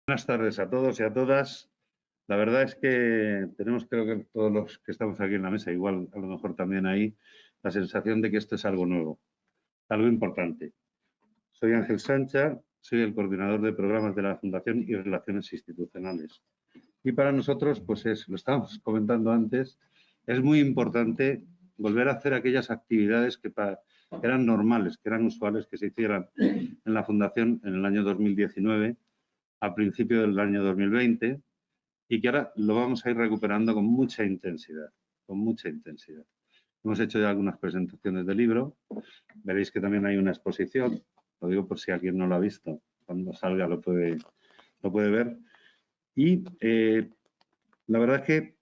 Buenas tardes a todos y a todas. La verdad es que tenemos, creo que todos los que estamos aquí en la mesa, igual a lo mejor también ahí, la sensación de que esto es algo nuevo, algo importante. Soy Ángel Sancha, soy el coordinador de programas de la Fundación y Relaciones Institucionales. Y para nosotros, pues lo estábamos comentando antes, es muy importante volver a hacer aquellas actividades que eran normales, que eran usuales, que se hicieran en la Fundación en el año 2019, a principio del año 2020, y que ahora lo vamos a ir recuperando con mucha intensidad, con mucha intensidad. Hemos hecho ya algunas presentaciones del libro, veréis que también hay una exposición, lo digo por si alguien no lo ha visto, cuando salga lo puede ver. Y la verdad es que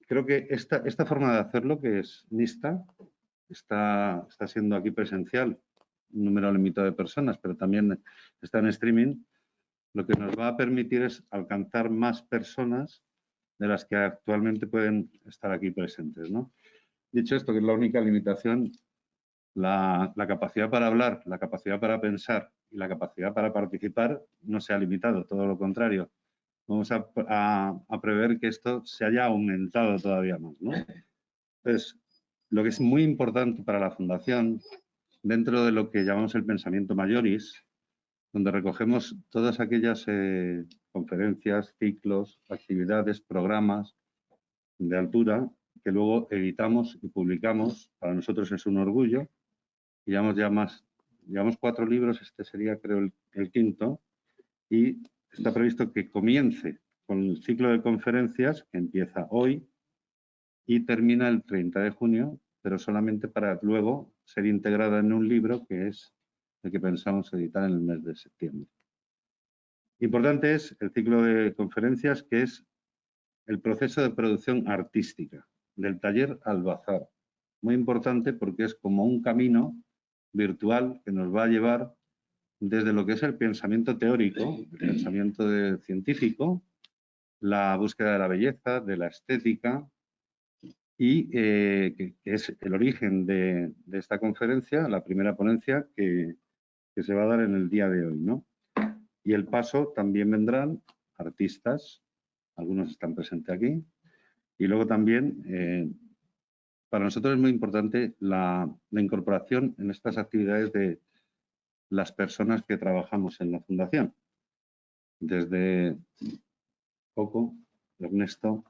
creo que esta forma de hacerlo, que es mixta, está siendo aquí presencial, un número limitado de personas, pero también está en streaming, lo que nos va a permitir es alcanzar más personas de las que actualmente pueden estar aquí presentes, ¿no? Dicho esto, que es la única limitación, la capacidad para hablar, la capacidad para pensar y la capacidad para participar no se ha limitado, todo lo contrario. Vamos a prever que esto se haya aumentado todavía más, ¿no? Entonces, lo que es muy importante para la Fundación, dentro de lo que llamamos el pensamiento mayoris, donde recogemos todas aquellas conferencias, ciclos, actividades, programas de altura que luego editamos y publicamos. Para nosotros es un orgullo. Llevamos 4 libros, este sería creo el quinto, y está previsto que comience con el ciclo de conferencias que empieza hoy y termina el 30 de junio, pero solamente para luego ser integrada en un libro que es el que pensamos editar en el mes de septiembre. Importante es el ciclo de conferencias, que es el proceso de producción artística, del taller al bazar. Muy importante porque es como un camino virtual que nos va a llevar desde lo que es el pensamiento teórico, el pensamiento científico, la búsqueda de la belleza, de la estética, y que es el origen de esta conferencia, la primera ponencia que se va a dar en el día de hoy, ¿no? Y el paso también vendrán artistas, algunos están presentes aquí, y luego también para nosotros es muy importante la incorporación en estas actividades de las personas que trabajamos en la Fundación. Desde Coco, Ernesto,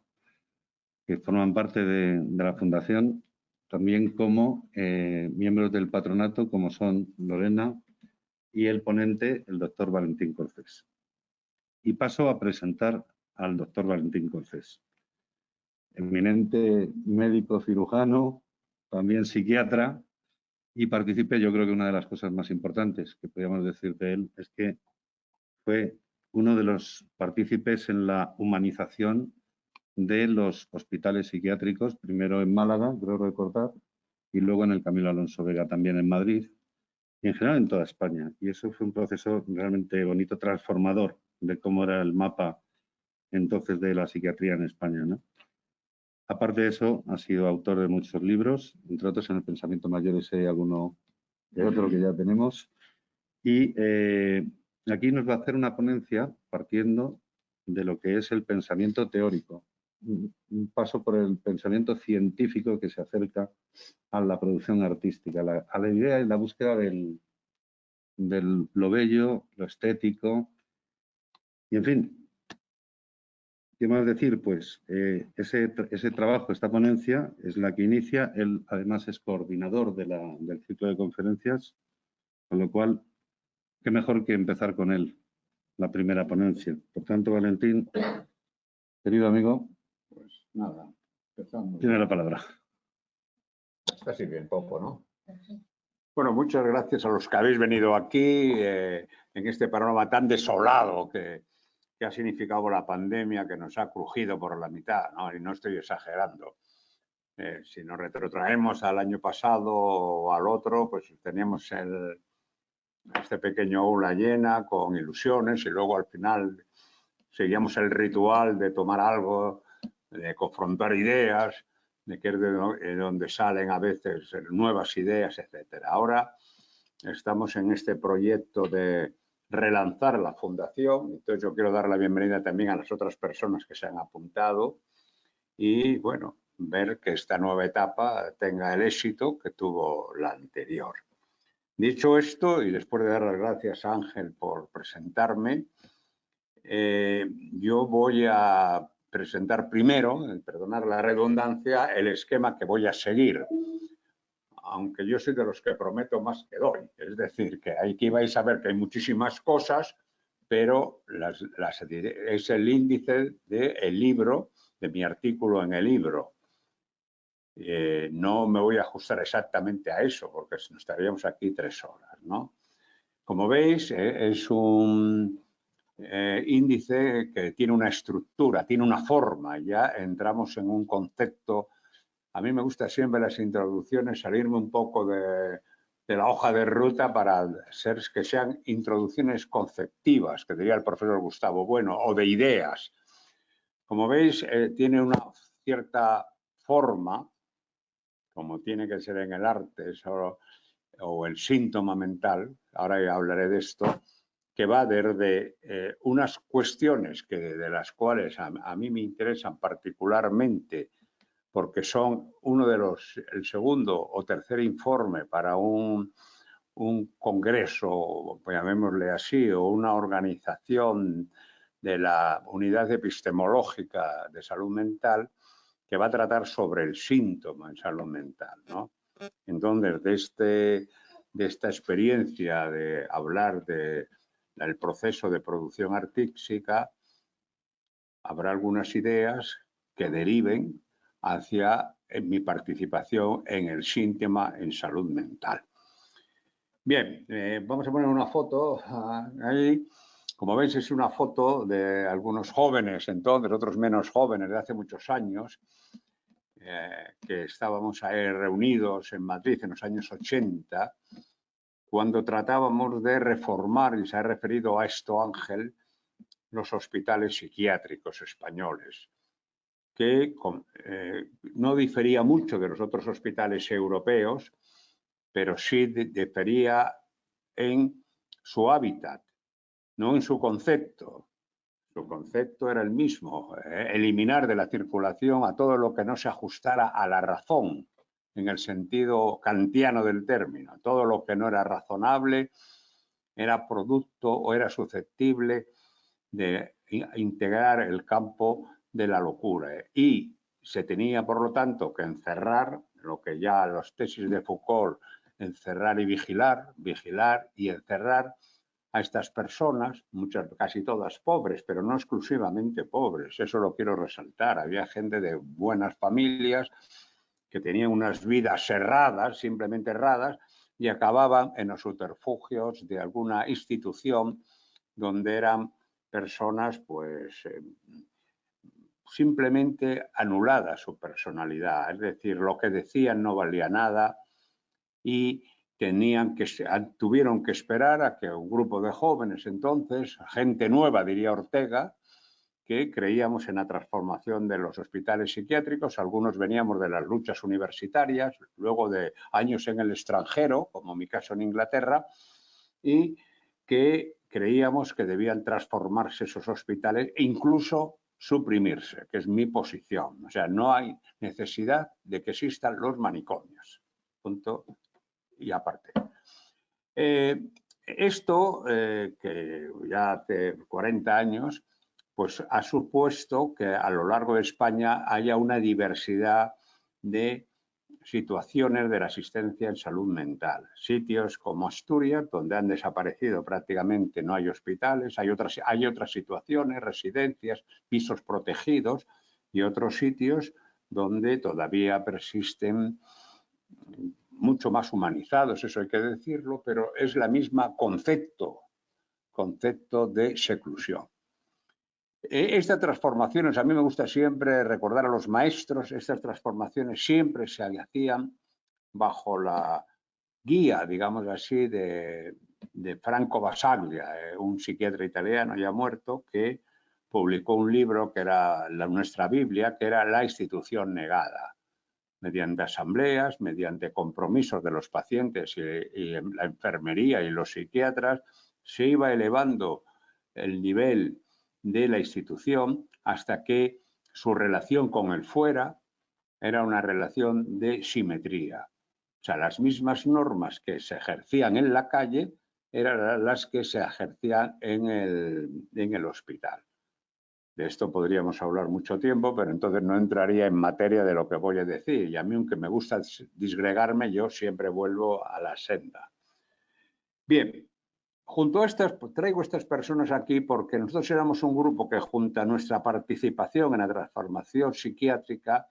que forman parte de la Fundación, también como miembros del patronato, como son Lorena y el ponente, el doctor Valentín Corcés. Y paso a presentar al doctor Valentín Corcés, eminente médico cirujano, también psiquiatra, y participe. Yo creo que una de las cosas más importantes que podríamos decir de él es que fue uno de los partícipes en la humanización de los hospitales psiquiátricos, primero en Málaga, creo recordar, y luego en el Camilo Alonso Vega, también en Madrid, y en general en toda España. Y eso fue un proceso realmente bonito, transformador de cómo era el mapa entonces de la psiquiatría en España, ¿no? Aparte de eso, ha sido autor de muchos libros, entre otros en el Pensamiento Mayor, ese alguno de otro que ya tenemos. Y aquí nos va a hacer una ponencia partiendo de lo que es el pensamiento teórico, un paso por el pensamiento científico que se acerca a la producción artística, a la idea y la búsqueda del lo bello, lo estético, y en fin. ¿Qué más decir? Pues ese trabajo, esta ponencia, es la que inicia. Él además es coordinador del ciclo de conferencias, con lo cual, qué mejor que empezar con él, la primera ponencia. Por tanto, Valentín, querido amigo, pues nada, empezamos. Tiene la palabra. Casi bien poco, ¿no? Bueno, muchas gracias a los que habéis venido aquí en este panorama tan desolado que ha significado la pandemia, que nos ha crujido por la mitad, ¿no? Y no estoy exagerando. Si nos retrotraemos al año pasado o al otro, pues teníamos este pequeño aula llena con ilusiones y luego al final seguíamos el ritual de tomar algo, de confrontar ideas, de que es de donde salen a veces nuevas ideas, etcétera. Ahora estamos en este proyecto de relanzar la fundación. Entonces yo quiero dar la bienvenida también a las otras personas que se han apuntado y, bueno, ver que esta nueva etapa tenga el éxito que tuvo la anterior. Dicho esto, y después de dar las gracias a Ángel por presentarme, yo voy a presentar primero, perdonar la redundancia, el esquema que voy a seguir. Aunque yo soy de los que prometo más que doy. Es decir, que aquí vais a ver que hay muchísimas cosas, pero es el índice del libro, de mi artículo en el libro. No me voy a ajustar exactamente a eso, porque nos estaríamos aquí 3 horas, ¿no? Como veis, es un índice que tiene una estructura, tiene una forma. Ya entramos en un concepto. A mí me gusta siempre las introducciones salirme un poco de la hoja de ruta para que sean introducciones conceptivas, que diría el profesor Gustavo Bueno, o de ideas. Como veis, tiene una cierta forma, como tiene que ser en el arte o el síntoma mental, ahora ya hablaré de esto, que va desde unas cuestiones de las cuales a mí me interesan particularmente, porque son el segundo o tercer informe para un congreso, llamémosle así, o una organización de la unidad epistemológica de salud mental, que va a tratar sobre el síntoma en salud mental, ¿no? Entonces, de esta experiencia de hablar del proceso de producción artística, habrá algunas ideas que deriven hacia mi participación en el síntoma en salud mental. Bien, vamos a poner una foto ahí. Como veis, es una foto de algunos jóvenes entonces, otros menos jóvenes, de hace muchos años, que estábamos ahí reunidos en Madrid en los años 80, cuando tratábamos de reformar, y se ha referido a esto Ángel, los hospitales psiquiátricos españoles, que no difería mucho de los otros hospitales europeos, pero sí difería en su hábitat, no en su concepto. Su concepto era el mismo, eliminar de la circulación a todo lo que no se ajustara a la razón, en el sentido kantiano del término. Todo lo que no era razonable era producto o era susceptible de integrar el campo de la locura. Y se tenía, por lo tanto, que encerrar, lo que ya las tesis de Foucault, encerrar y vigilar, vigilar y encerrar a estas personas, casi todas pobres, pero no exclusivamente pobres. Eso lo quiero resaltar. Había gente de buenas familias que tenían unas vidas erradas, simplemente erradas, y acababan en los subterfugios de alguna institución donde eran personas, pues, simplemente anulada su personalidad. Es decir, lo que decían no valía nada y tuvieron que esperar a que un grupo de jóvenes entonces, gente nueva, diría Ortega, que creíamos en la transformación de los hospitales psiquiátricos. Algunos veníamos de las luchas universitarias, luego de años en el extranjero, como mi caso en Inglaterra, y que creíamos que debían transformarse esos hospitales e incluso suprimirse, que es mi posición. O sea, no hay necesidad de que existan los manicomios. Punto y aparte. Esto, que ya hace 40 años, pues ha supuesto que a lo largo de España haya una diversidad de situaciones de la asistencia en salud mental. Sitios como Asturias, donde han desaparecido prácticamente, no hay hospitales, hay otras situaciones, residencias, pisos protegidos, y otros sitios donde todavía persisten mucho más humanizados, eso hay que decirlo, pero es la misma concepto de seclusión. Estas transformaciones, a mí me gusta siempre recordar a los maestros, estas transformaciones siempre se hacían bajo la guía, digamos así, de Franco Basaglia, un psiquiatra italiano ya muerto, que publicó un libro que era nuestra Biblia, que era La institución negada, mediante asambleas, mediante compromisos de los pacientes y la enfermería y los psiquiatras, se iba elevando el nivel de la institución hasta que su relación con el fuera era una relación de simetría. O sea, las mismas normas que se ejercían en la calle eran las que se ejercían en el hospital. De esto podríamos hablar mucho tiempo, pero entonces no entraría en materia de lo que voy a decir. Y a mí, aunque me gusta disgregarme, yo siempre vuelvo a la senda. Bien, junto a estas, traigo estas personas aquí porque nosotros éramos un grupo que, junto a nuestra participación en la transformación psiquiátrica,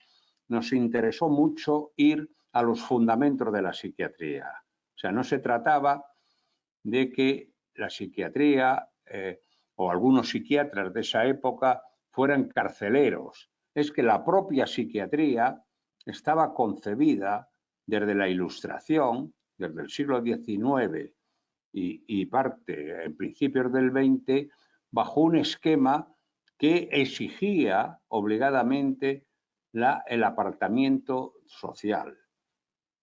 nos interesó mucho ir a los fundamentos de la psiquiatría. O sea, no se trataba de que la psiquiatría o algunos psiquiatras de esa época fueran carceleros. Es que la propia psiquiatría estaba concebida desde la Ilustración, desde el siglo XIX y parte en principios del XX, bajo un esquema que exigía obligadamente el apartamiento social.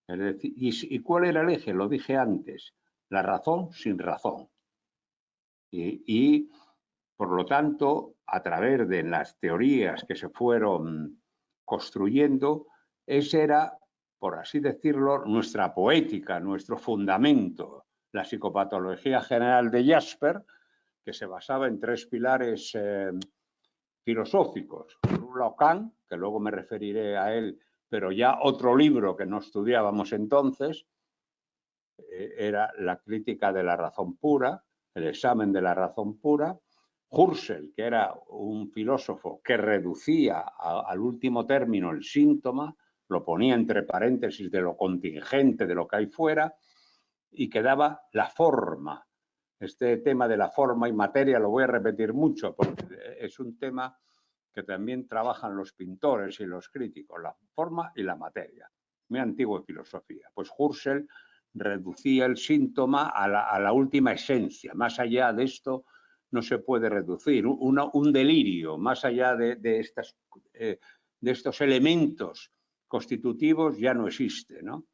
Es decir, ¿y cuál era el eje? Lo dije antes, la razón sin razón. Y por lo tanto, a través de las teorías que se fueron construyendo, ese era, por así decirlo, nuestra poética, nuestro fundamento. La psicopatología general de Jasper, que se basaba en 3 pilares filosóficos. Por un lado, Kant, que luego me referiré a él, pero ya otro libro que no estudiábamos entonces, era la crítica de la razón pura, el examen de la razón pura. Husserl, que era un filósofo que reducía al último término el síntoma, lo ponía entre paréntesis de lo contingente, de lo que hay fuera, y quedaba la forma. Este tema de la forma y materia lo voy a repetir mucho porque es un tema que también trabajan los pintores y los críticos, la forma y la materia. Muy antigua filosofía. Pues Husserl reducía el síntoma a la última esencia. Más allá de esto no se puede reducir. Un delirio, más allá de estos elementos constitutivos ya no existe, ¿no?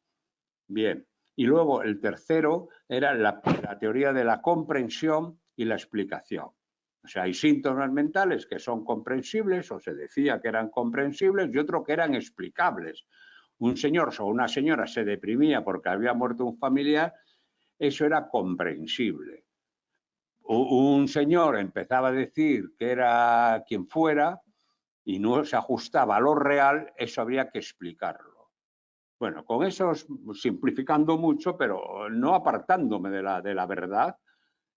Bien. Y luego el tercero era la teoría de la comprensión y la explicación. O sea, hay síntomas mentales que son comprensibles, o se decía que eran comprensibles, y otros que eran explicables. Un señor o una señora se deprimía porque había muerto un familiar, eso era comprensible. Un señor empezaba a decir que era quien fuera y no se ajustaba a lo real, eso habría que explicarlo. Bueno, con eso simplificando mucho, pero no apartándome de la verdad,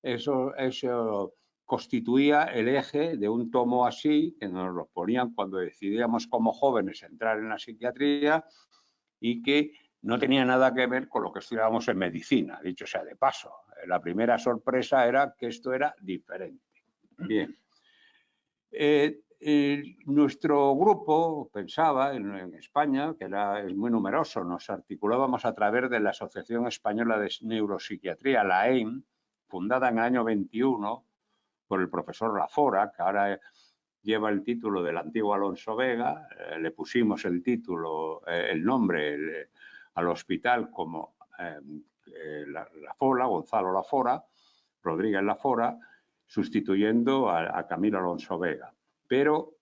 eso constituía el eje de un tomo así, que nos lo ponían cuando decidíamos como jóvenes entrar en la psiquiatría y que no tenía nada que ver con lo que estudiábamos en medicina, dicho sea de paso. La primera sorpresa era que esto era diferente. Bien. Nuestro grupo pensaba en España, que es muy numeroso, nos articulábamos a través de la Asociación Española de Neuropsiquiatría, la AEM, fundada en el año 21 por el profesor Lafora, que ahora lleva el título del antiguo Alonso Vega. Le pusimos el título, el nombre al hospital como Lafora, Gonzalo Lafora, Rodríguez Lafora, sustituyendo a Camilo Alonso Vega. Pero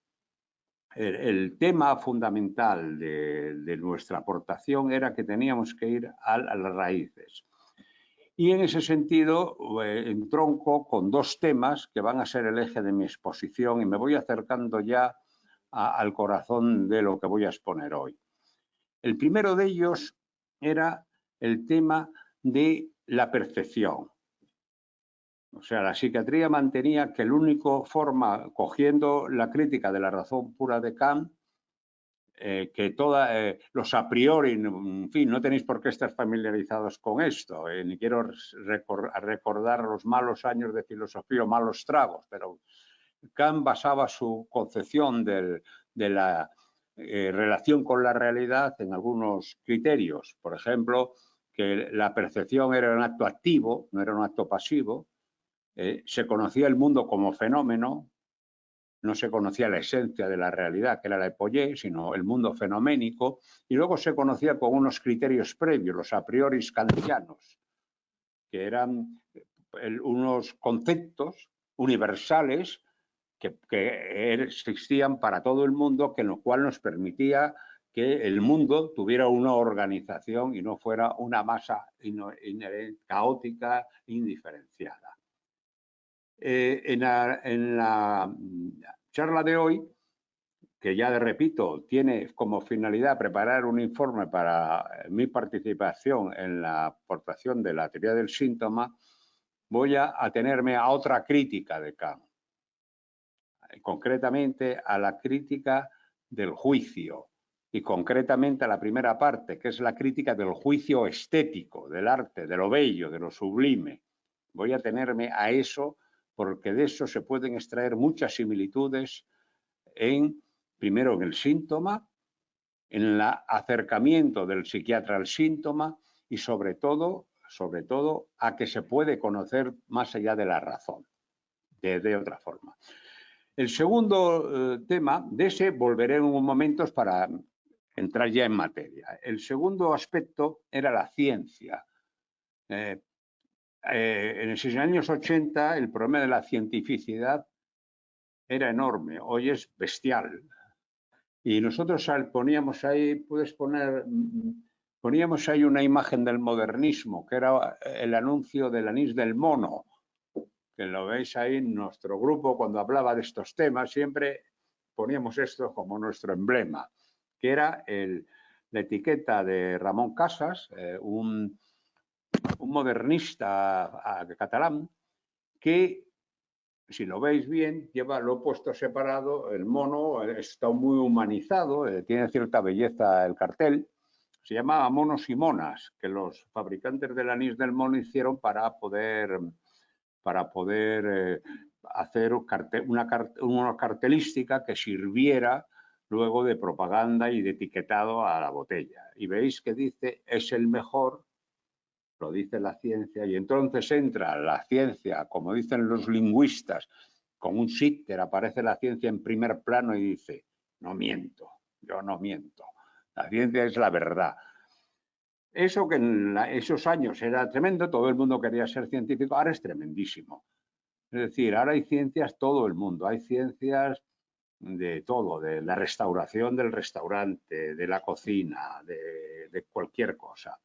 el tema fundamental de nuestra aportación era que teníamos que ir a las raíces. Y en ese sentido entronco con 2 temas que van a ser el eje de mi exposición y me voy acercando ya al corazón de lo que voy a exponer hoy. El primero de ellos era el tema de la percepción. O sea, la psiquiatría mantenía que la única forma, cogiendo la crítica de la razón pura de Kant, que los a priori, en fin, no tenéis por qué estar familiarizados con esto, ni quiero recordar los malos años de filosofía o malos tragos, pero Kant basaba su concepción de la relación con la realidad en algunos criterios. Por ejemplo, que la percepción era un acto activo, no era un acto pasivo. Se conocía el mundo como fenómeno, no se conocía la esencia de la realidad, que era la epoyé, sino el mundo fenoménico, y luego se conocía con unos criterios previos, los a priori kantianos, que eran unos conceptos universales que existían para todo el mundo, que lo cual nos permitía que el mundo tuviera una organización y no fuera una masa caótica, indiferenciada. En la charla de hoy, que ya repito, tiene como finalidad preparar un informe para mi participación en la aportación de la teoría del síntoma, voy a atenerme a otra crítica de Kant, concretamente a la crítica del juicio y concretamente a la primera parte, que es la crítica del juicio estético, del arte, de lo bello, de lo sublime. Voy a atenerme a eso porque de eso se pueden extraer muchas similitudes primero en el síntoma, en el acercamiento del psiquiatra al síntoma y sobre todo a que se puede conocer más allá de la razón, de otra forma. El segundo tema, de ese volveré en unos momentos para entrar ya en materia. El segundo aspecto era la ciencia. En los años 80 el problema de la cientificidad era enorme, hoy es bestial. Y nosotros poníamos ahí, poníamos ahí una imagen del modernismo, que era el anuncio del anís del mono, que lo veis ahí en nuestro grupo cuando hablaba de estos temas, siempre poníamos esto como nuestro emblema, que era la etiqueta de Ramón Casas, un modernista catalán, que si lo veis bien, lo he puesto separado, el mono está muy humanizado, tiene cierta belleza el cartel, se llamaba Monos y Monas, que los fabricantes del anís del mono hicieron para poder hacer una cartelística que sirviera luego de propaganda y de etiquetado a la botella. Y veis que dice, es el mejor, lo dice la ciencia, y entonces entra la ciencia, como dicen los lingüistas, con un síter, aparece la ciencia en primer plano y dice, no miento, yo no miento, la ciencia es la verdad. Eso que en esos años era tremendo, todo el mundo quería ser científico, ahora es tremendísimo. Es decir, ahora hay ciencias todo el mundo, hay ciencias de todo, de la restauración del restaurante, de la cocina, de cualquier cosa.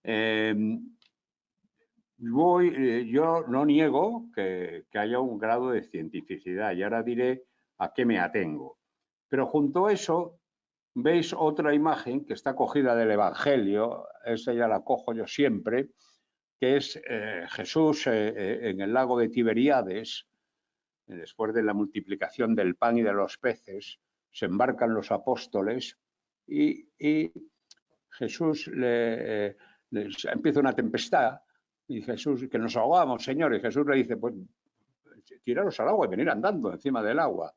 Yo no niego que haya un grado de cientificidad y ahora diré a qué me atengo. Pero junto a eso, veis otra imagen que está cogida del Evangelio, esa ya la cojo yo siempre, que es Jesús en el lago de Tiberíades, después de la multiplicación del pan y de los peces, se embarcan los apóstoles y Jesús empieza una tempestad y Jesús, que nos ahogamos, Señor, y Jesús le dice, pues tiraros al agua y venir andando encima del agua.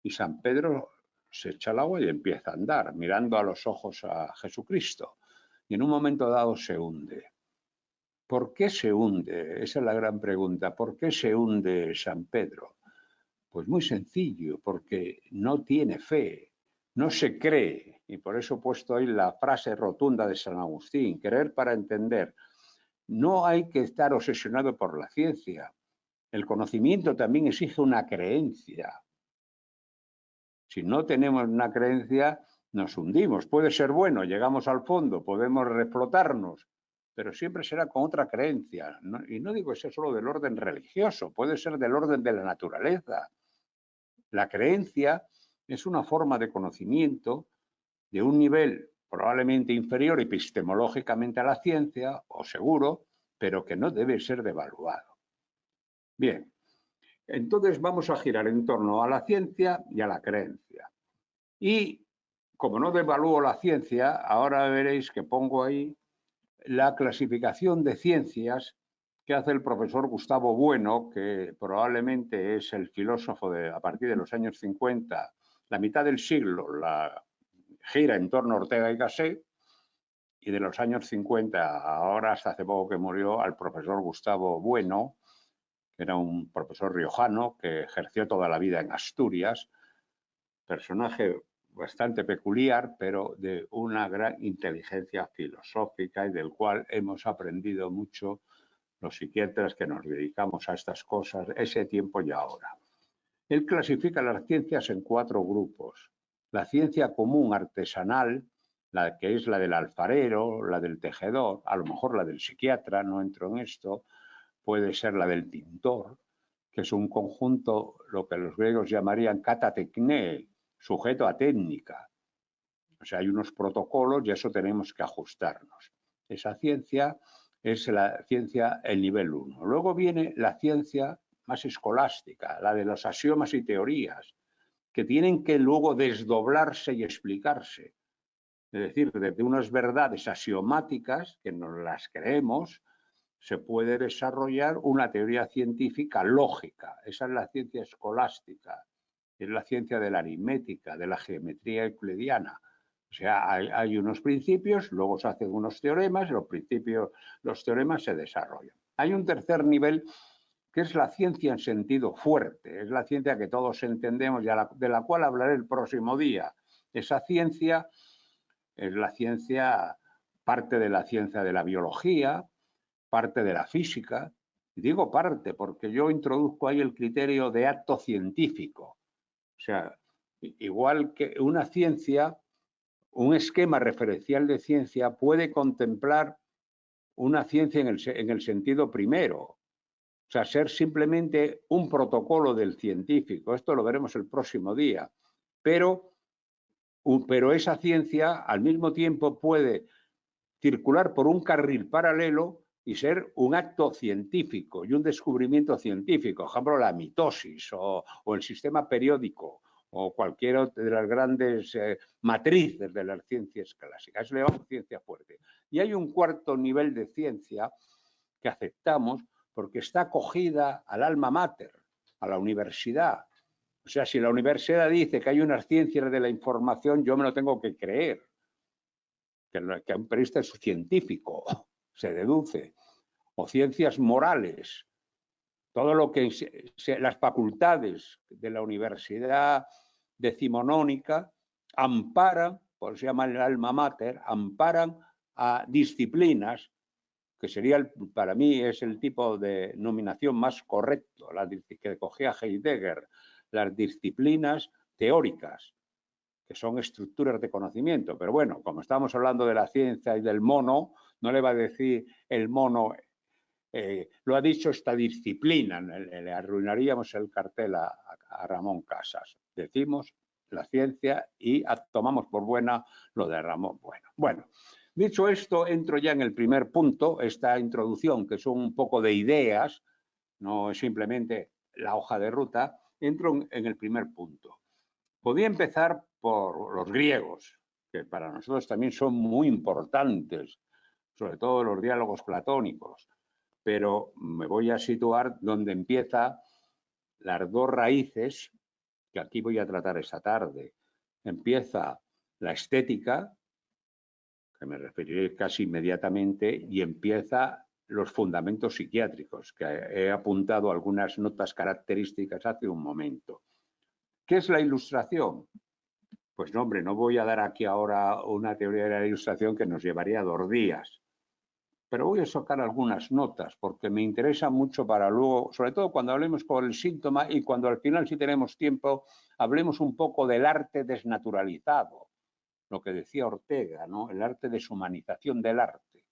Y San Pedro se echa al agua y empieza a andar, mirando a los ojos a Jesucristo. Y en un momento dado se hunde. ¿Por qué se hunde? Esa es la gran pregunta. ¿Por qué se hunde San Pedro? Pues muy sencillo, porque no tiene fe, no se cree. Y por eso he puesto ahí la frase rotunda de San Agustín, creer para entender. No hay que estar obsesionado por la ciencia. El conocimiento también exige una creencia. Si no tenemos una creencia, nos hundimos. Puede ser bueno, llegamos al fondo, podemos reflotarnos, pero siempre será con otra creencia. Y no digo que sea solo del orden religioso, puede ser del orden de la naturaleza. La creencia es una forma de conocimiento de un nivel probablemente inferior epistemológicamente a la ciencia, o seguro, pero que no debe ser devaluado. Bien, entonces vamos a girar en torno a la ciencia y a la creencia. Y como no devalúo la ciencia, ahora veréis que pongo ahí la clasificación de ciencias que hace el profesor Gustavo Bueno, que probablemente es el filósofo a partir de los años 50, la mitad del siglo la gira en torno a Ortega y Gasset, y de los años 50, ahora hasta hace poco que murió, al profesor Gustavo Bueno, que era un profesor riojano que ejerció toda la vida en Asturias, personaje bastante peculiar, pero de una gran inteligencia filosófica y del cual hemos aprendido mucho los psiquiatras que nos dedicamos a estas cosas, ese tiempo y ahora. Él clasifica las ciencias en 4 grupos. La ciencia común artesanal, la que es la del alfarero, la del tejedor, a lo mejor la del psiquiatra, no entro en esto, puede ser la del pintor, que es un conjunto, lo que los griegos llamarían katatecné, sujeto a técnica. O sea, hay unos protocolos y a eso tenemos que ajustarnos. Esa ciencia es la ciencia el nivel 1. Luego viene la ciencia más escolástica, la de los axiomas y teorías, que tienen que luego desdoblarse y explicarse. Es decir, desde unas verdades axiomáticas, que nos las creemos, se puede desarrollar una teoría científica lógica. Esa es la ciencia escolástica, es la ciencia de la aritmética, de la geometría euclidiana. O sea, hay unos principios, luego se hacen unos teoremas, los teoremas se desarrollan. Hay un tercer nivel que es la ciencia en sentido fuerte, es la ciencia que todos entendemos y de la cual hablaré el próximo día. Esa ciencia es la ciencia, parte de la ciencia de la biología, parte de la física. Y digo parte porque yo introduzco ahí el criterio de acto científico. O sea, igual que una ciencia, un esquema referencial de ciencia puede contemplar una ciencia en el sentido primero. O sea, ser simplemente un protocolo del científico. Esto lo veremos el próximo día. Pero esa ciencia al mismo tiempo puede circular por un carril paralelo y ser un acto científico y un descubrimiento científico. Por ejemplo, la mitosis o el sistema periódico o cualquiera de las grandes matrices de las ciencias clásicas. Eso le llamamos ciencia fuerte. Y hay un cuarto nivel de ciencia que aceptamos porque está acogida al alma mater, a la universidad. O sea, si la universidad dice que hay unas ciencias de la información, yo me lo tengo que creer. Que un periodista es científico, se deduce. O ciencias morales. Todo lo que las facultades de la universidad decimonónica amparan, por eso se llama el alma mater, amparan a disciplinas que sería, para mí, es el tipo de nominación más correcto, la que cogía Heidegger, las disciplinas teóricas, que son estructuras de conocimiento. Pero bueno, como estamos hablando de la ciencia y del mono, no le va a decir el mono, lo ha dicho esta disciplina, le arruinaríamos el cartel a Ramón Casas. Decimos la ciencia y tomamos por buena lo de Ramón. Bueno. Dicho esto, entro ya en el primer punto, esta introducción, que son un poco de ideas, no es simplemente la hoja de ruta, entro en el primer punto. Podía empezar por los griegos, que para nosotros también son muy importantes, sobre todo los diálogos platónicos, pero me voy a situar donde empieza las 2 raíces que aquí voy a tratar esta tarde. Empieza la estética, que me referiré casi inmediatamente, y empieza los fundamentos psiquiátricos, que he apuntado algunas notas características hace un momento. ¿Qué es la ilustración? Pues no, hombre, no voy a dar aquí ahora una teoría de la ilustración que nos llevaría 2 días, pero voy a sacar algunas notas porque me interesa mucho para luego, sobre todo cuando hablemos por el síntoma y cuando al final, si tenemos tiempo, hablemos un poco del arte desnaturalizado, lo que decía Ortega, ¿no? El arte de deshumanización del arte.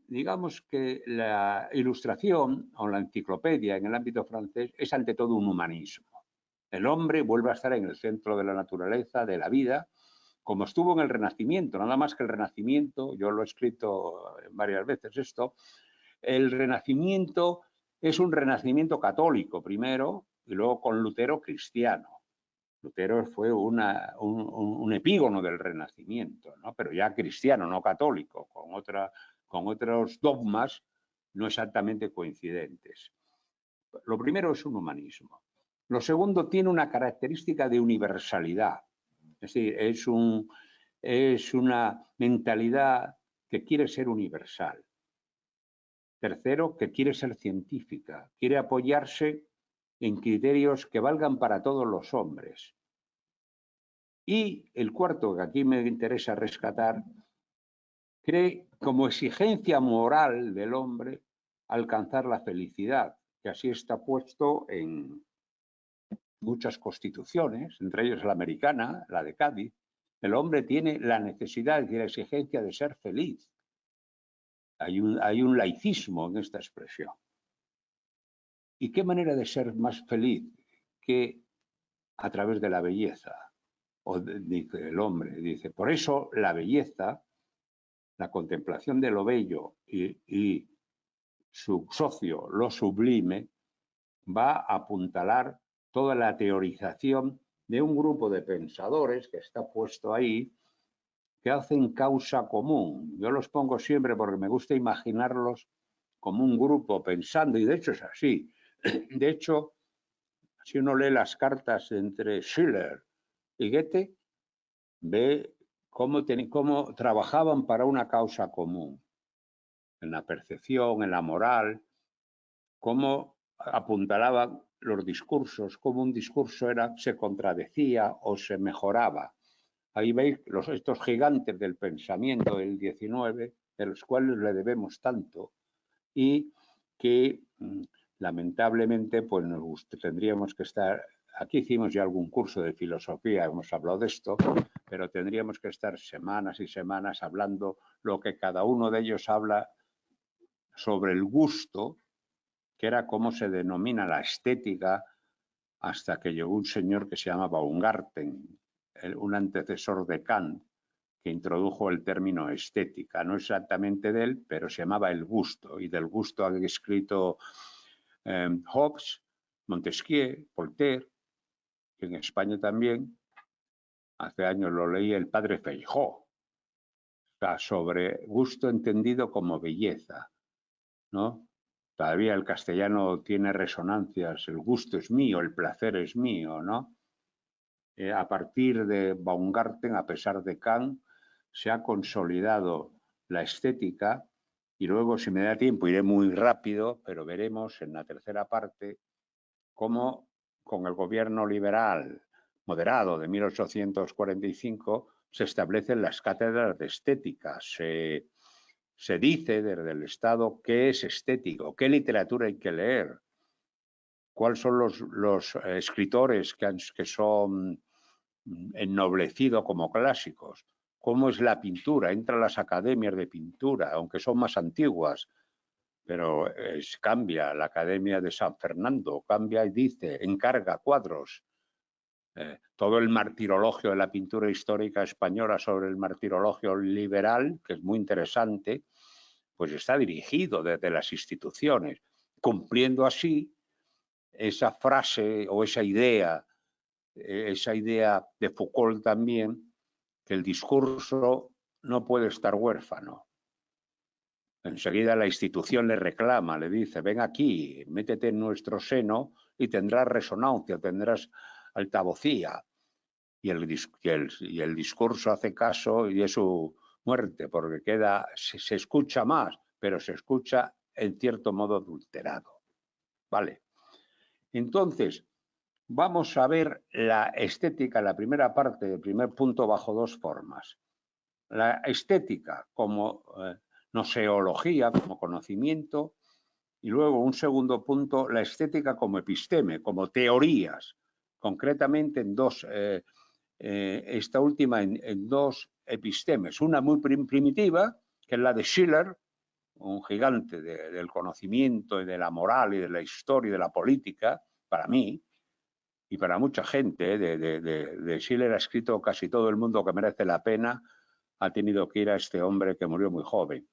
Digamos que la ilustración o la enciclopedia en el ámbito francés es ante todo un humanismo. El hombre vuelve a estar en el centro de la naturaleza, de la vida, como estuvo en el Renacimiento, nada más que el Renacimiento, yo lo he escrito varias veces esto, el Renacimiento es un renacimiento católico primero y luego con Lutero cristiano. Lutero fue un epígono del Renacimiento, ¿no? Pero ya cristiano, no católico, con otros dogmas no exactamente coincidentes. Lo primero es un humanismo. Lo segundo tiene una característica de universalidad. Es decir, es una mentalidad que quiere ser universal. Tercero, que quiere ser científica, quiere apoyarse en criterios que valgan para todos los hombres. Y el cuarto, que aquí me interesa rescatar, cree como exigencia moral del hombre alcanzar la felicidad, que así está puesto en muchas constituciones, entre ellas la americana, la de Cádiz. El hombre tiene la necesidad y la exigencia de ser feliz. Hay un laicismo en esta expresión. ¿Y qué manera de ser más feliz que a través de la belleza? O dice el hombre, dice, por eso la belleza, la contemplación de lo bello y su socio, lo sublime, va a apuntalar toda la teorización de un grupo de pensadores que está puesto ahí, que hacen causa común. Yo los pongo siempre porque me gusta imaginarlos como un grupo pensando, y de hecho es así. De hecho, si uno lee las cartas entre Schiller y Goethe, ve cómo trabajaban para una causa común, en la percepción, en la moral, cómo apuntalaban los discursos, cómo un discurso se contradecía o se mejoraba. Ahí veis estos gigantes del pensamiento del 19, de los cuales le debemos tanto, y que lamentablemente pues tendríamos que estar, aquí hicimos ya algún curso de filosofía, hemos hablado de esto, pero tendríamos que estar semanas y semanas hablando lo que cada uno de ellos habla sobre el gusto, que era cómo se denomina la estética, hasta que llegó un señor que se llama Baumgarten, un antecesor de Kant, que introdujo el término estética, no exactamente de él, pero se llamaba el gusto, y del gusto han escrito Hobbes, Montesquieu, Voltaire, que en España también, hace años lo leí el padre Feijó, o sea, sobre gusto entendido como belleza, ¿no? Todavía el castellano tiene resonancias, el gusto es mío, el placer es mío, ¿no? A partir de Baumgarten, a pesar de Kant, se ha consolidado la estética y luego, si me da tiempo, iré muy rápido, pero veremos en la tercera parte cómo con el gobierno liberal moderado de 1845 se establecen las cátedras de estética. Se dice desde el Estado qué es estético, qué literatura hay que leer, cuáles son los escritores que son ennoblecidos como clásicos, cómo es la pintura, entran las academias de pintura, aunque son más antiguas, pero cambia la Academia de San Fernando, cambia y dice, encarga cuadros. Todo el martirologio de la pintura histórica española sobre el martirologio liberal, que es muy interesante, pues está dirigido desde las instituciones, cumpliendo así esa frase o esa idea de Foucault también, que el discurso no puede estar huérfano. Enseguida la institución le reclama, le dice, ven aquí, métete en nuestro seno y tendrás resonancia, tendrás altavocía. Y el discurso hace caso y es su muerte, porque se escucha más, pero se escucha en cierto modo adulterado. ¿Vale? Entonces, vamos a ver la estética, la primera parte, el primer punto, bajo dos formas. La estética como noseología, como conocimiento, y luego un segundo punto, la estética como episteme, como teorías, concretamente en dos, esta última en dos epistemes, una muy primitiva, que es la de Schiller, un gigante del conocimiento y de la moral y de la historia y de la política, para mí, y para mucha gente. De Schiller ha escrito casi todo el mundo que merece la pena, ha tenido que ir a este hombre que murió muy joven.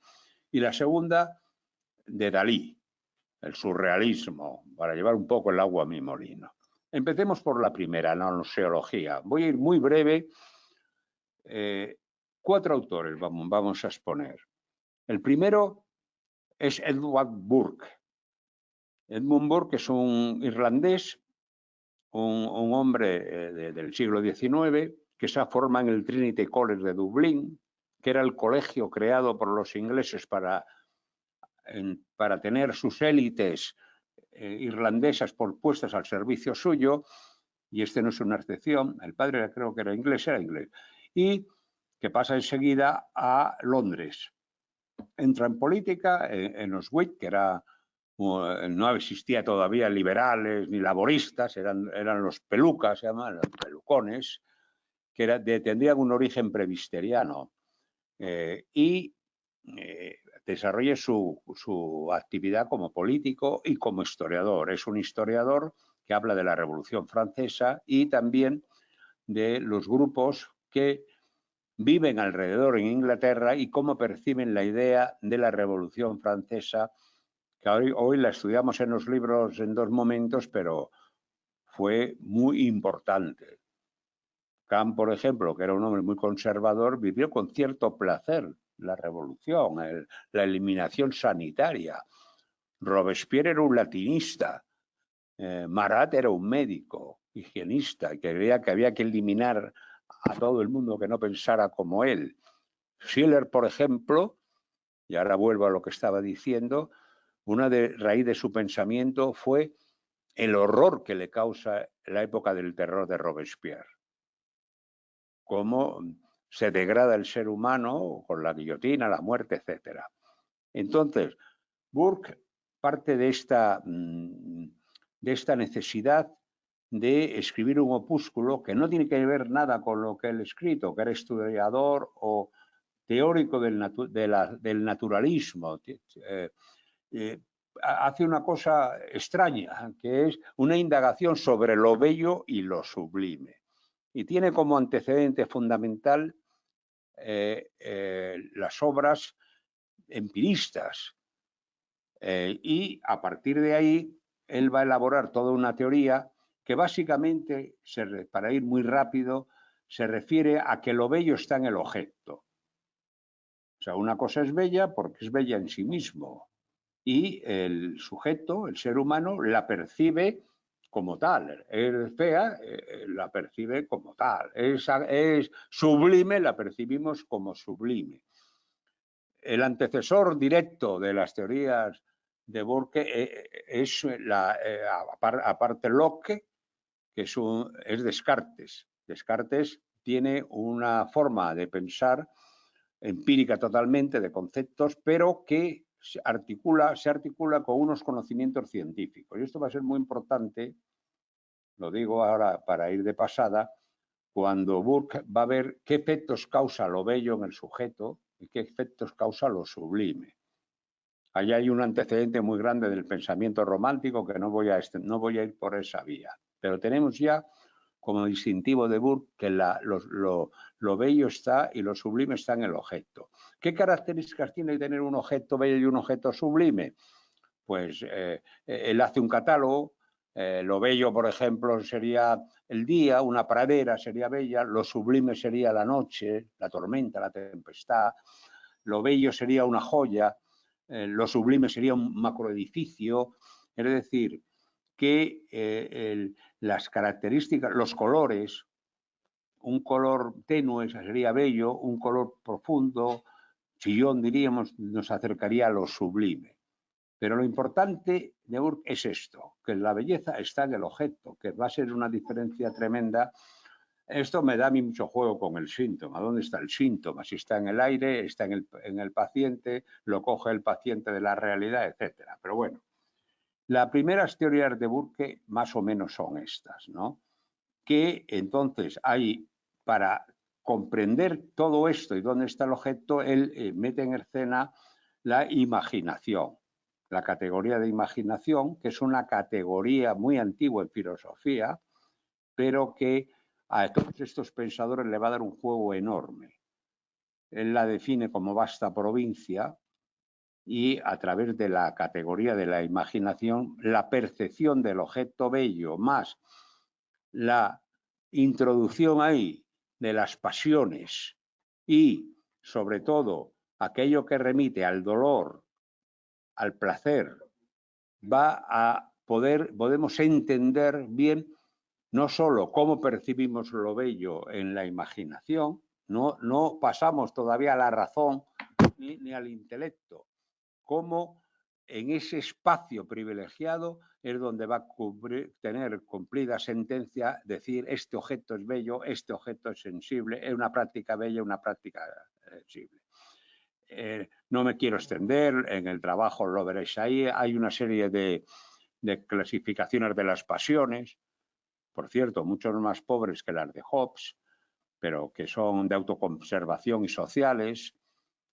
Y la segunda, de Dalí, el surrealismo, para llevar un poco el agua a mi molino. Empecemos por la primera, la noseología. Voy a ir muy breve. 4 autores vamos a exponer. El primero es Edmund Burke. Edmund Burke es un irlandés, un hombre del siglo XIX, que se forma en el Trinity College de Dublín, que era el colegio creado por los ingleses para tener sus élites irlandesas puestas al servicio suyo, y este no es una excepción. El padre creo que era inglés, y que pasa enseguida a Londres, entra en política, en los Whig, que era, no existía todavía liberales ni laboristas, eran los pelucas, se llaman los pelucones, que tendrían un origen presbiteriano, y desarrolla su actividad como político y como historiador. Es un historiador que habla de la Revolución Francesa y también de los grupos que viven alrededor en Inglaterra y cómo perciben la idea de la Revolución Francesa, que hoy la estudiamos en los libros en dos momentos, pero fue muy importante. Kant, por ejemplo, que era un hombre muy conservador, vivió con cierto placer la revolución, la eliminación sanitaria. Robespierre era un latinista. Marat era un médico, higienista, que creía que había que eliminar a todo el mundo que no pensara como él. Schiller, por ejemplo, y ahora vuelvo a lo que estaba diciendo, una raíz de su pensamiento fue el horror que le causa la época del terror de Robespierre. Cómo se degrada el ser humano con la guillotina, la muerte, etc. Entonces, Burke parte de esta necesidad de escribir un opúsculo que no tiene que ver nada con lo que él ha escrito, que era historiador o teórico del naturalismo. Hace una cosa extraña, que es una indagación sobre lo bello y lo sublime. Y tiene como antecedente fundamental las obras empiristas. Y a partir de ahí, él va a elaborar toda una teoría que básicamente, para ir muy rápido, se refiere a que lo bello está en el objeto. O sea, una cosa es bella porque es bella en sí mismo. Y el sujeto, el ser humano, la percibe como tal. Es fea, la percibe como tal. Es sublime, la percibimos como sublime. El antecesor directo de las teorías de Burke es, aparte Locke, que es Descartes. Descartes tiene una forma de pensar empírica totalmente, de conceptos, pero que se articula con unos conocimientos científicos. Y esto va a ser muy importante, lo digo ahora para ir de pasada, cuando Burke va a ver qué efectos causa lo bello en el sujeto y qué efectos causa lo sublime. Allí hay un antecedente muy grande del pensamiento romántico que no voy a ir por esa vía. Pero tenemos ya como distintivo de Burke que lo bello está y lo sublime está en el objeto. ¿Qué características tiene que tener un objeto bello y un objeto sublime? Pues él hace un catálogo. Lo bello, por ejemplo, sería el día, una pradera sería bella, lo sublime sería la noche, la tormenta, la tempestad, lo bello sería una joya, lo sublime sería un macroedificio. Es decir, que las características, los colores, un color tenue sería bello, un color profundo, chillón diríamos, nos acercaría a lo sublime. Pero lo importante de Burke es esto, que la belleza está en el objeto, que va a ser una diferencia tremenda. Esto me da a mí mucho juego con el síntoma. ¿Dónde está el síntoma? Si está en el aire, está en el paciente, lo coge el paciente de la realidad, etc. Pero bueno, las primeras teorías de Burke más o menos son estas, ¿no? Que entonces para comprender todo esto y dónde está el objeto, él mete en escena la imaginación. La categoría de imaginación, que es una categoría muy antigua en filosofía, pero que a todos estos pensadores le va a dar un juego enorme. Él la define como vasta provincia y a través de la categoría de la imaginación, la percepción del objeto bello más la introducción ahí de las pasiones y, sobre todo, aquello que remite al dolor, al placer, podemos entender bien no solo cómo percibimos lo bello en la imaginación, no pasamos todavía a la razón ni al intelecto, cómo en ese espacio privilegiado es donde va a tener cumplida sentencia, decir este objeto es bello, este objeto es sensible, es una práctica bella, una práctica sensible. no me quiero extender, en el trabajo lo veréis ahí, hay una serie de clasificaciones de las pasiones, por cierto, mucho más pobres que las de Hobbes, pero que son de autoconservación y sociales.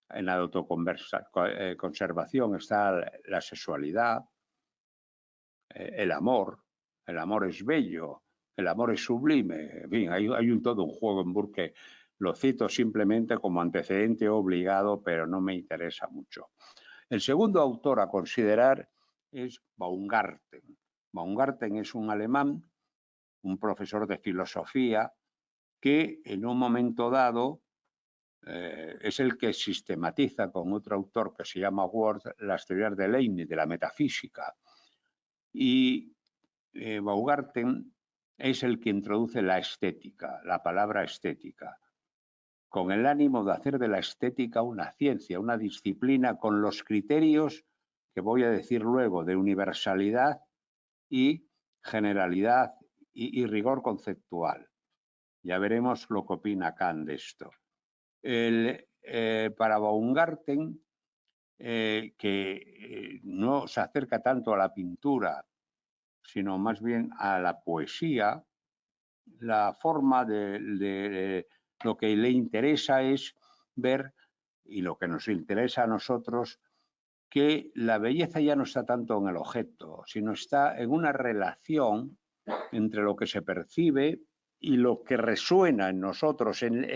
En la autoconservación está la sexualidad, el amor es bello, el amor es sublime, en fin, hay todo un juego en Burke. Lo cito simplemente como antecedente obligado, pero no me interesa mucho. El segundo autor a considerar es Baumgarten. Baumgarten es un alemán, un profesor de filosofía, que en un momento dado es el que sistematiza con otro autor que se llama Ward las teorías de Leibniz, de la metafísica. Y Baumgarten es el que introduce la estética, la palabra estética, con el ánimo de hacer de la estética una ciencia, una disciplina con los criterios que voy a decir luego de universalidad y generalidad y rigor conceptual. Ya veremos lo que opina Kant de esto. Para Baumgarten, que no se acerca tanto a la pintura, sino más bien a la poesía, la forma de lo que le interesa es ver, y lo que nos interesa a nosotros, que la belleza ya no está tanto en el objeto, sino está en una relación entre lo que se percibe y lo que resuena en nosotros, en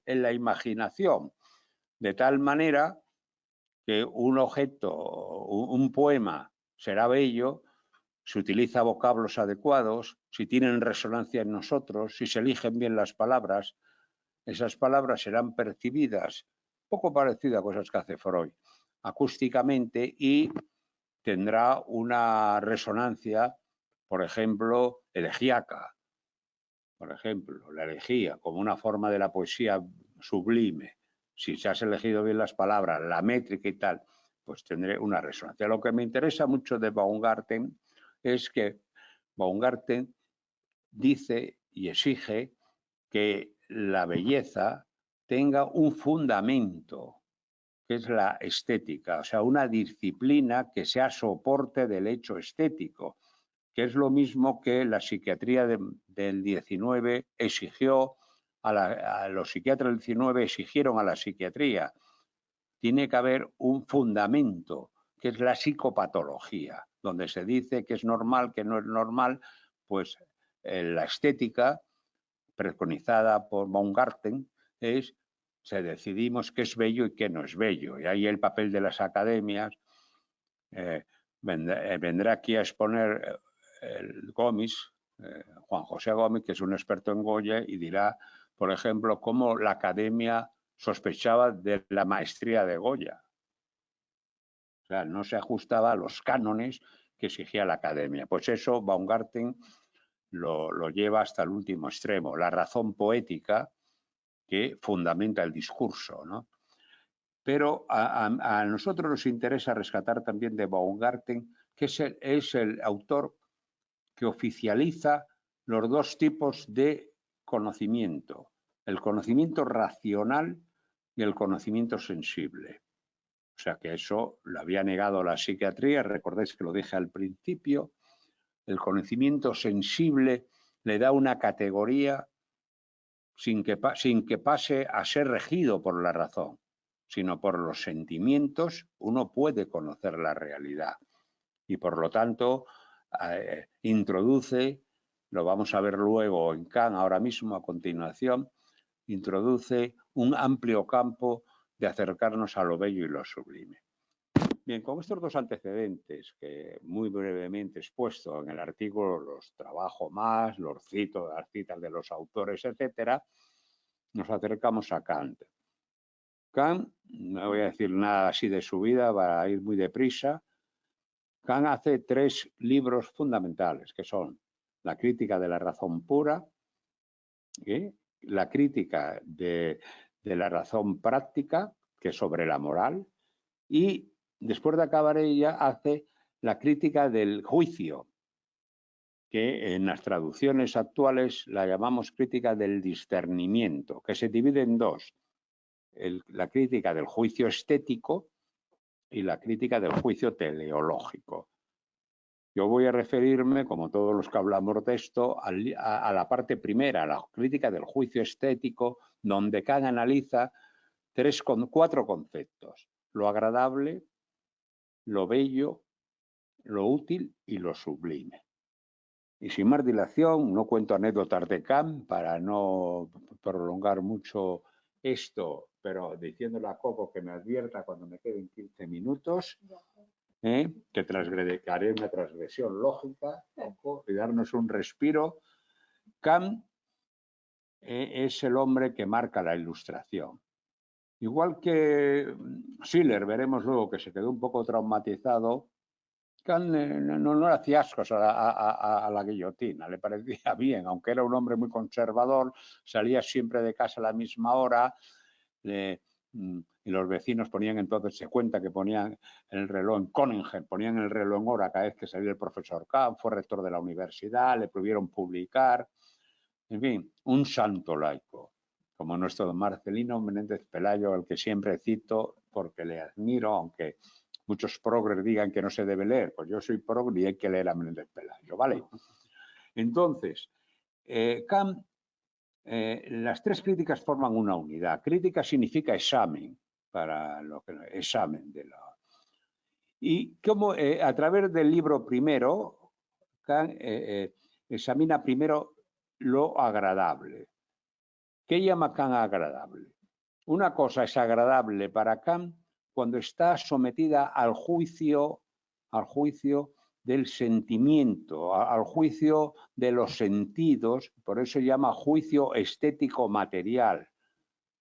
la imaginación, de tal manera que un objeto, un poema será bello si utiliza vocablos adecuados, si tienen resonancia en nosotros, si se eligen bien las palabras. Esas palabras serán percibidas, poco parecido a cosas que hace Freud, acústicamente, y tendrá una resonancia, por ejemplo, elegíaca. Por ejemplo, la elegía como una forma de la poesía sublime. Si se has elegido bien las palabras, la métrica y tal, pues tendré una resonancia. Lo que me interesa mucho de Baumgarten es que Baumgarten dice y exige que la belleza tenga un fundamento, que es la estética, o sea, una disciplina que sea soporte del hecho estético, que es lo mismo que la psiquiatría del 19 exigió, a los psiquiatras del 19 exigieron a la psiquiatría. Tiene que haber un fundamento, que es la psicopatología, donde se dice que es normal, que no es normal, pues la estética preconizada por Baumgarten es, se decidimos qué es bello y qué no es bello. Y ahí el papel de las academias, vendrá aquí a exponer el Gomis, Juan José Gómez, que es un experto en Goya, y dirá, por ejemplo, cómo la academia sospechaba de la maestría de Goya. O sea, no se ajustaba a los cánones que exigía la academia. Pues eso Baumgarten lo lleva hasta el último extremo, la razón poética que fundamenta el discurso, ¿no? Pero a nosotros nos interesa rescatar también de Baumgarten, que es el autor que oficializa los dos tipos de conocimiento, el conocimiento racional y el conocimiento sensible. O sea que eso lo había negado la psiquiatría, recordéis que lo dije al principio. El conocimiento sensible le da una categoría sin que pase a ser regido por la razón, sino por los sentimientos. Uno puede conocer la realidad y por lo tanto introduce, lo vamos a ver luego en Kant ahora mismo a continuación, introduce un amplio campo de acercarnos a lo bello y lo sublime. Bien, con estos dos antecedentes que muy brevemente he expuesto en el artículo, los trabajo más, los cito, las citas de los autores, etcétera, nos acercamos a Kant. Kant, no voy a decir nada así de su vida, va a ir muy deprisa. Kant hace tres libros fundamentales, que son la crítica de la razón pura, la crítica de la razón práctica, que es sobre la moral, y después de acabar ella hace la crítica del juicio, que en las traducciones actuales la llamamos crítica del discernimiento, que se divide en dos. la crítica del juicio estético y la crítica del juicio teleológico. Yo voy a referirme, como todos los que hablamos de esto, a la parte primera, a la crítica del juicio estético, donde Kant analiza cuatro conceptos: lo agradable, lo bello, lo útil y lo sublime. Y sin más dilación, no cuento anécdotas de Kant para no prolongar mucho esto, pero diciéndole a Coco que me advierta cuando me queden 15 minutos, que haré una transgresión lógica, Coco, y darnos un respiro. Kant es el hombre que marca la Ilustración. Igual que Schiller, veremos luego que se quedó un poco traumatizado, Kant no le hacía ascos a la guillotina, le parecía bien, aunque era un hombre muy conservador, salía siempre de casa a la misma hora, y los vecinos ponían entonces, se cuenta que ponían el reloj en Königsberg, ponían el reloj en hora cada vez que salía el profesor Kant, fue rector de la universidad, le prohibieron publicar, en fin, un santo laico, como nuestro don Marcelino Menéndez Pelayo, al que siempre cito porque le admiro, aunque muchos progres digan que no se debe leer, pues yo soy progre y hay que leer a Menéndez Pelayo, ¿vale? Entonces, Kant, las tres críticas forman una unidad. Crítica significa examen, examen de la... Y como a través del libro primero, Kant examina primero lo agradable. ¿Qué llama Kant agradable? Una cosa es agradable para Kant cuando está sometida al juicio del sentimiento, al juicio de los sentidos, por eso se llama juicio estético material.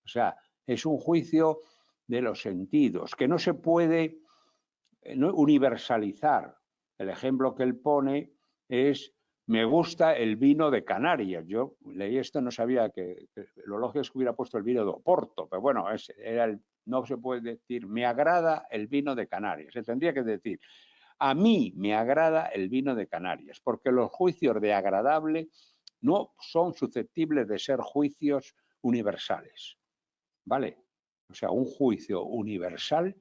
O sea, es un juicio de los sentidos, que no se puede universalizar. El ejemplo que él pone es: me gusta el vino de Canarias. Yo leí esto, no sabía que lo lógico es que hubiera puesto el vino de Oporto, pero bueno, no se puede decir me agrada el vino de Canarias. Se tendría que decir a mí me agrada el vino de Canarias, porque los juicios de agradable no son susceptibles de ser juicios universales. ¿Vale? O sea, un juicio universal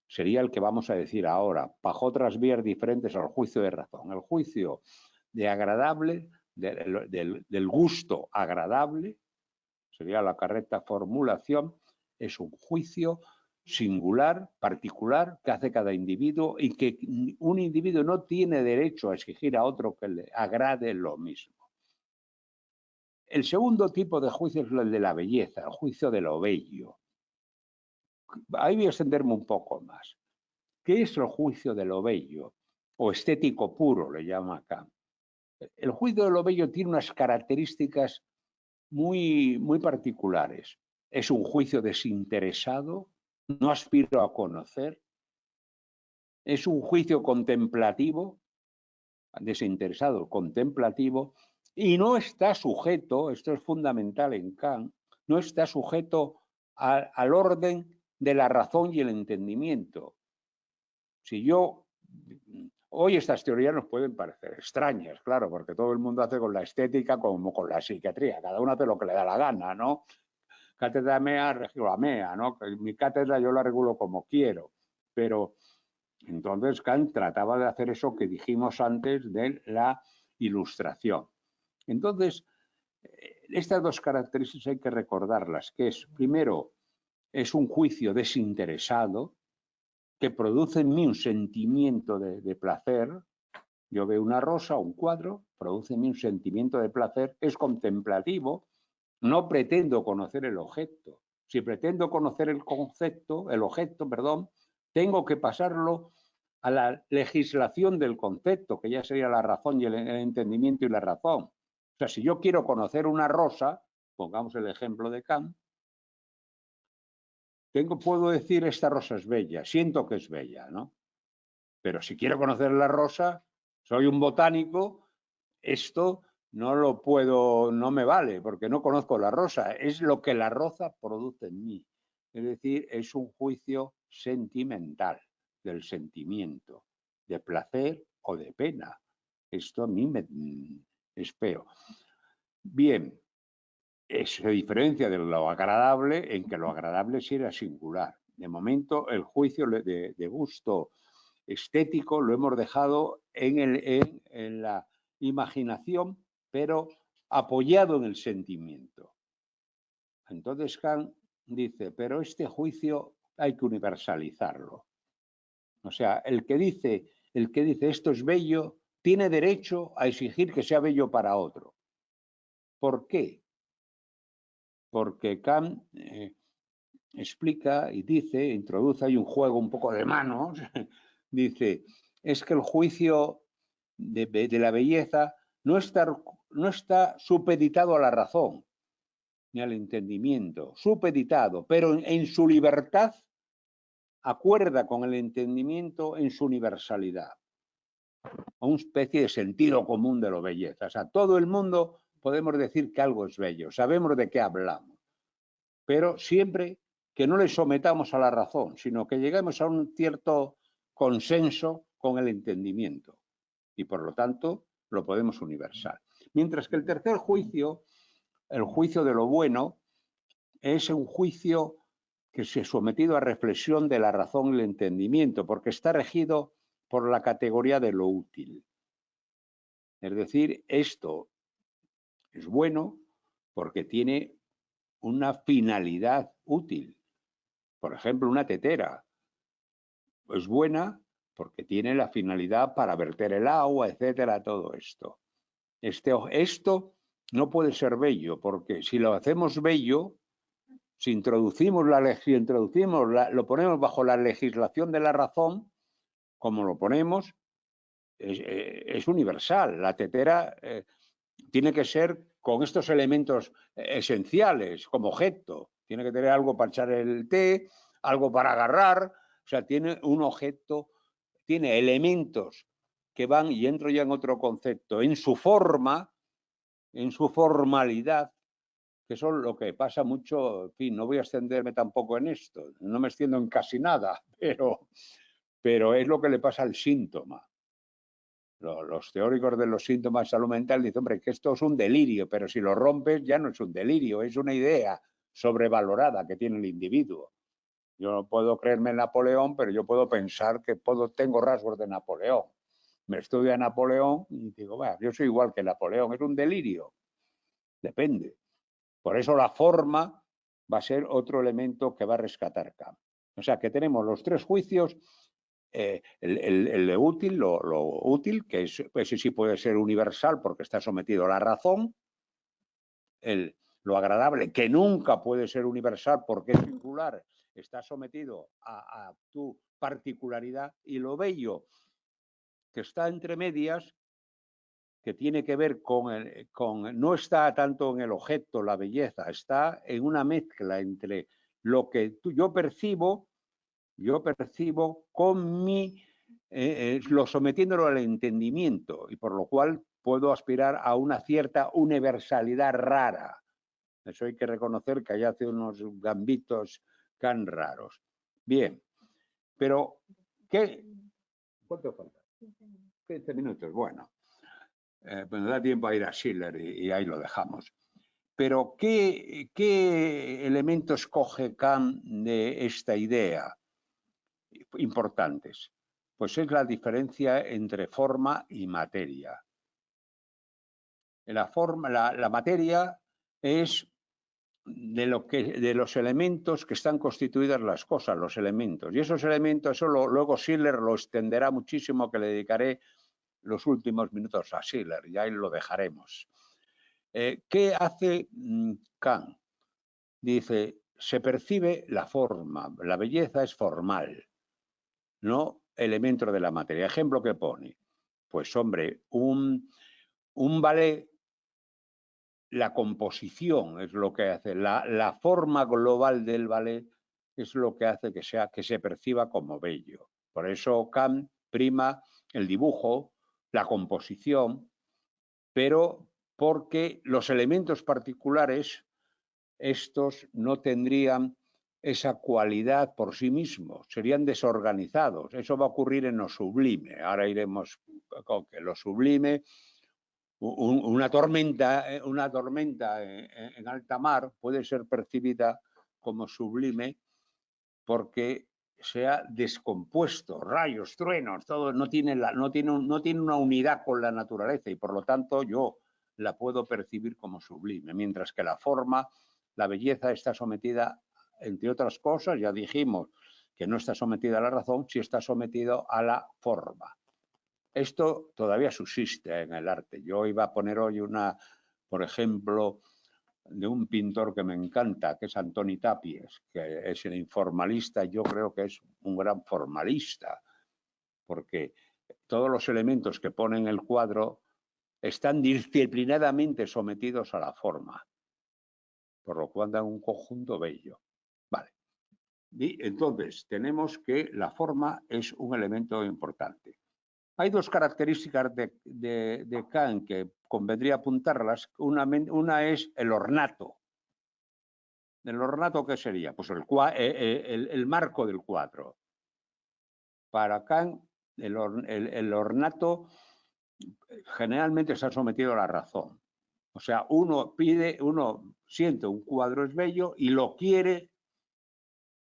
sería el que vamos a decir ahora, bajo otras vías diferentes al juicio de razón. El juicio de agradable, del gusto agradable, sería la correcta formulación, es un juicio singular, particular, que hace cada individuo y que un individuo no tiene derecho a exigir a otro que le agrade lo mismo. El segundo tipo de juicio es el de la belleza, el juicio de lo bello. Ahí voy a extenderme un poco más. ¿Qué es el juicio de lo bello? O estético puro, le llama Kant. El juicio de lo bello tiene unas características muy, muy particulares. Es un juicio desinteresado, no aspiro a conocer. Es un juicio contemplativo, desinteresado, contemplativo, y no está sujeto, esto es fundamental en Kant, no está sujeto al orden de la razón y el entendimiento. Si yo... Hoy estas teorías nos pueden parecer extrañas, claro, porque todo el mundo hace con la estética como con la psiquiatría, cada uno hace lo que le da la gana, ¿no? Cátedra mea, regula la mea, ¿no? Mi cátedra yo la regulo como quiero, pero entonces Kant trataba de hacer eso que dijimos antes de la ilustración. Entonces, estas dos características hay que recordarlas, que es, primero, es un juicio desinteresado, que produce en mí un sentimiento de placer. Yo veo una rosa, un cuadro, produce en mí un sentimiento de placer, es contemplativo, no pretendo conocer el objeto. Si pretendo conocer el objeto, tengo que pasarlo a la legislación del concepto, que ya sería la razón y el entendimiento y la razón. O sea, si yo quiero conocer una rosa, pongamos el ejemplo de Kant, puedo decir esta rosa es bella, siento que es bella, ¿no? Pero si quiero conocer la rosa, soy un botánico, esto no me vale porque no conozco la rosa, es lo que la rosa produce en mí. Es decir, es un juicio sentimental, del sentimiento, de placer o de pena. Esto a mí me es feo. Bien, se diferencia de lo agradable en que lo agradable sí era singular. De momento, el juicio de gusto estético lo hemos dejado en la imaginación, pero apoyado en el sentimiento. Entonces Kant dice, pero este juicio hay que universalizarlo. O sea, el que dice esto es bello, tiene derecho a exigir que sea bello para otro. ¿Por qué? Porque Kant explica y dice, introduce ahí un juego un poco de manos, dice, es que el juicio de la belleza no está supeditado a la razón ni al entendimiento, supeditado, pero en su libertad acuerda con el entendimiento en su universalidad, a una especie de sentido común de lo belleza. O sea, todo el mundo podemos decir que algo es bello, sabemos de qué hablamos, pero siempre que no le sometamos a la razón, sino que lleguemos a un cierto consenso con el entendimiento y por lo tanto lo podemos universal. Mientras que el tercer juicio, el juicio de lo bueno, es un juicio que se ha sometido a reflexión de la razón y el entendimiento, porque está regido por la categoría de lo útil. Es decir, esto es bueno porque tiene una finalidad útil. Por ejemplo, una tetera es buena porque tiene la finalidad para verter el agua, etcétera, todo esto. Esto no puede ser bello porque si lo hacemos bello, si introducimos lo ponemos bajo la legislación de la razón, como lo ponemos, es universal. La tetera tiene que ser con estos elementos esenciales como objeto. Tiene que tener algo para echar el té, algo para agarrar. O sea, tiene un objeto, tiene elementos que van, y entro ya en otro concepto, en su forma, en su formalidad, que son lo que pasa mucho, en fin, no voy a extenderme tampoco en esto, no me extiendo en casi nada, pero es lo que le pasa al síntoma. Los teóricos de los síntomas de salud mental dicen, hombre, que esto es un delirio, pero si lo rompes ya no es un delirio, es una idea sobrevalorada que tiene el individuo. Yo no puedo creerme en Napoleón, pero yo puedo pensar que tengo rasgos de Napoleón. Me estudio a Napoleón y digo, bueno, yo soy igual que Napoleón, es un delirio. Depende. Por eso la forma va a ser otro elemento que va a rescatar Kant. O sea, que tenemos los tres juicios, el útil, lo útil, que ese sí puede ser universal porque está sometido a la razón, lo agradable, que nunca puede ser universal porque es singular, está sometido a tu particularidad, y lo bello, que está entre medias, que tiene que ver no está tanto en el objeto, la belleza, está en una mezcla entre lo que yo percibo con lo sometiéndolo al entendimiento, y por lo cual puedo aspirar a una cierta universalidad rara. Eso hay que reconocer que allá hace unos gambitos tan raros. Bien, pero ¿cuánto falta? 15 minutos, bueno. Pues nos da tiempo a ir a Schiller y ahí lo dejamos. Pero ¿qué elementos coge Kant de esta idea importantes? Pues es la diferencia entre forma y materia. La materia es de los elementos que están constituidas las cosas, los elementos. Y esos elementos, luego Schiller lo extenderá muchísimo, que le dedicaré los últimos minutos a Schiller, y ahí lo dejaremos. ¿Qué hace Kant? Dice, se percibe la forma, la belleza es formal, no elemento de la materia. Ejemplo que pone, pues hombre, un ballet, la composición es lo que hace, la forma global del ballet es lo que hace que se perciba como bello. Por eso Kant prima el dibujo, la composición, pero porque los elementos particulares, estos no tendrían esa cualidad por sí mismos, serían desorganizados. Eso va a ocurrir en lo sublime. Ahora iremos con que lo sublime, una tormenta en alta mar puede ser percibida como sublime porque se ha descompuesto, rayos, truenos, todo no tiene una unidad con la naturaleza y por lo tanto yo la puedo percibir como sublime, mientras que la forma, la belleza está sometida, entre otras cosas, ya dijimos que no está sometida a la razón, sí está sometido a la forma. Esto todavía subsiste en el arte. Yo iba a poner hoy por ejemplo, de un pintor que me encanta, que es Antoni Tàpies, que es el informalista, yo creo que es un gran formalista, porque todos los elementos que pone en el cuadro están disciplinadamente sometidos a la forma, por lo cual dan un conjunto bello. Vale. Y entonces, tenemos que la forma es un elemento importante. Hay dos características de Kant que convendría apuntarlas. Una es el ornato. ¿El ornato qué sería? Pues el marco del cuadro. Para Kant, el ornato generalmente está sometido a la razón. O sea, uno siente un cuadro es bello y lo quiere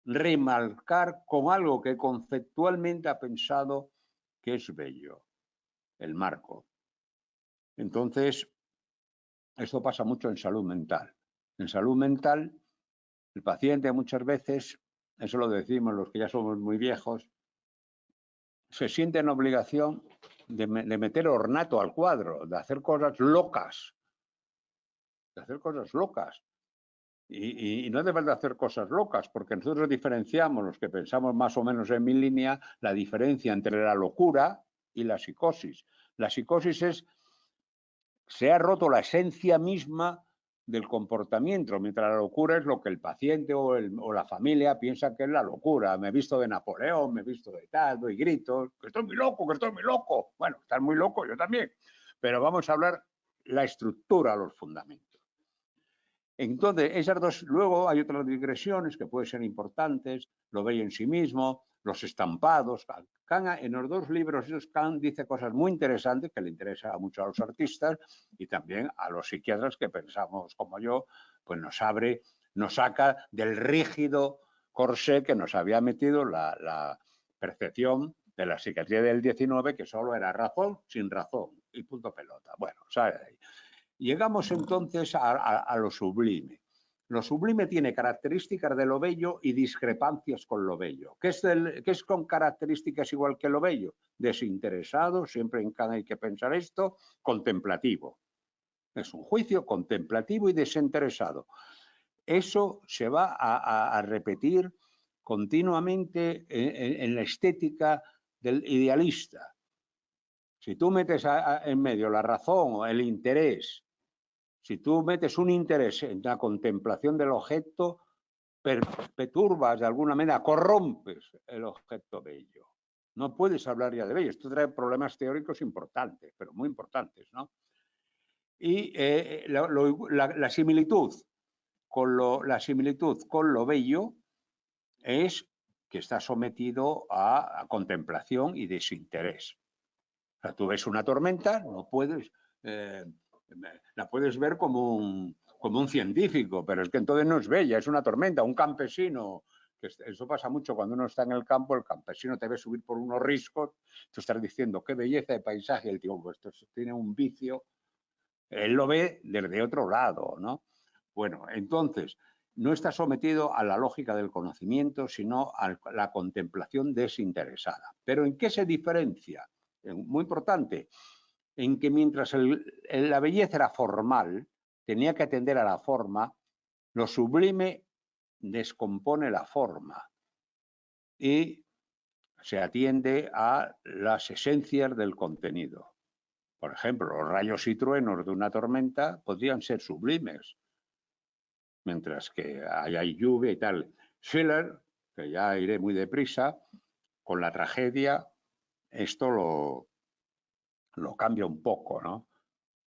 remarcar con algo que conceptualmente ha pensado que es bello, el marco. Entonces, esto pasa mucho en salud mental. En salud mental, el paciente muchas veces, eso lo decimos los que ya somos muy viejos, se siente en obligación de meter ornato al cuadro, de hacer cosas locas. De hacer cosas locas. Y no debe de hacer cosas locas, porque nosotros diferenciamos, los que pensamos más o menos en mi línea, la diferencia entre la locura y la psicosis. La psicosis se ha roto la esencia misma del comportamiento, mientras la locura es lo que el paciente o la familia piensa que es la locura. Me he visto de Napoleón, me he visto de tal, doy gritos, que estoy muy loco, que estoy muy loco. Bueno, estás muy loco, yo también. Pero vamos a hablar la estructura, los fundamentos. Entonces, esas dos, luego hay otras digresiones que pueden ser importantes, lo bello en sí mismo, los estampados. Kant, en los dos libros, Kant dice cosas muy interesantes que le interesan mucho a los artistas y también a los psiquiatras que pensamos como yo, pues nos saca del rígido corsé que nos había metido la percepción de la psiquiatría del 19, que solo era razón sin razón y punto pelota. Bueno, sale de ahí. Llegamos entonces a lo sublime. Lo sublime tiene características de lo bello y discrepancias con lo bello. ¿Qué es con características igual que lo bello? Desinteresado, siempre en Kant hay que pensar esto, contemplativo. Es un juicio contemplativo y desinteresado. Eso se va a repetir continuamente en la estética del idealista. Si tú metes en medio la razón o el interés, si tú metes un interés en la contemplación del objeto, perturbas de alguna manera, corrompes el objeto bello. No puedes hablar ya de bello. Esto trae problemas teóricos importantes, pero muy importantes, ¿no? Y la similitud con lo bello es que está sometido a contemplación y desinterés. O sea, tú ves una tormenta, no puedes... la puedes ver como un científico, pero es que entonces no es bella, es una tormenta, un campesino, que eso pasa mucho cuando uno está en el campo, el campesino te ve subir por unos riscos, tú estás diciendo qué belleza de paisaje, el tío, pues esto tiene un vicio, él lo ve desde otro lado, ¿no? Bueno, entonces, no está sometido a la lógica del conocimiento, sino a la contemplación desinteresada. ¿Pero en qué se diferencia? Muy importante, en que mientras la belleza era formal, tenía que atender a la forma, lo sublime descompone la forma y se atiende a las esencias del contenido. Por ejemplo, los rayos y truenos de una tormenta podrían ser sublimes, mientras que hay lluvia y tal. Schiller, que ya iré muy deprisa, con la tragedia, esto lo cambia un poco, ¿no?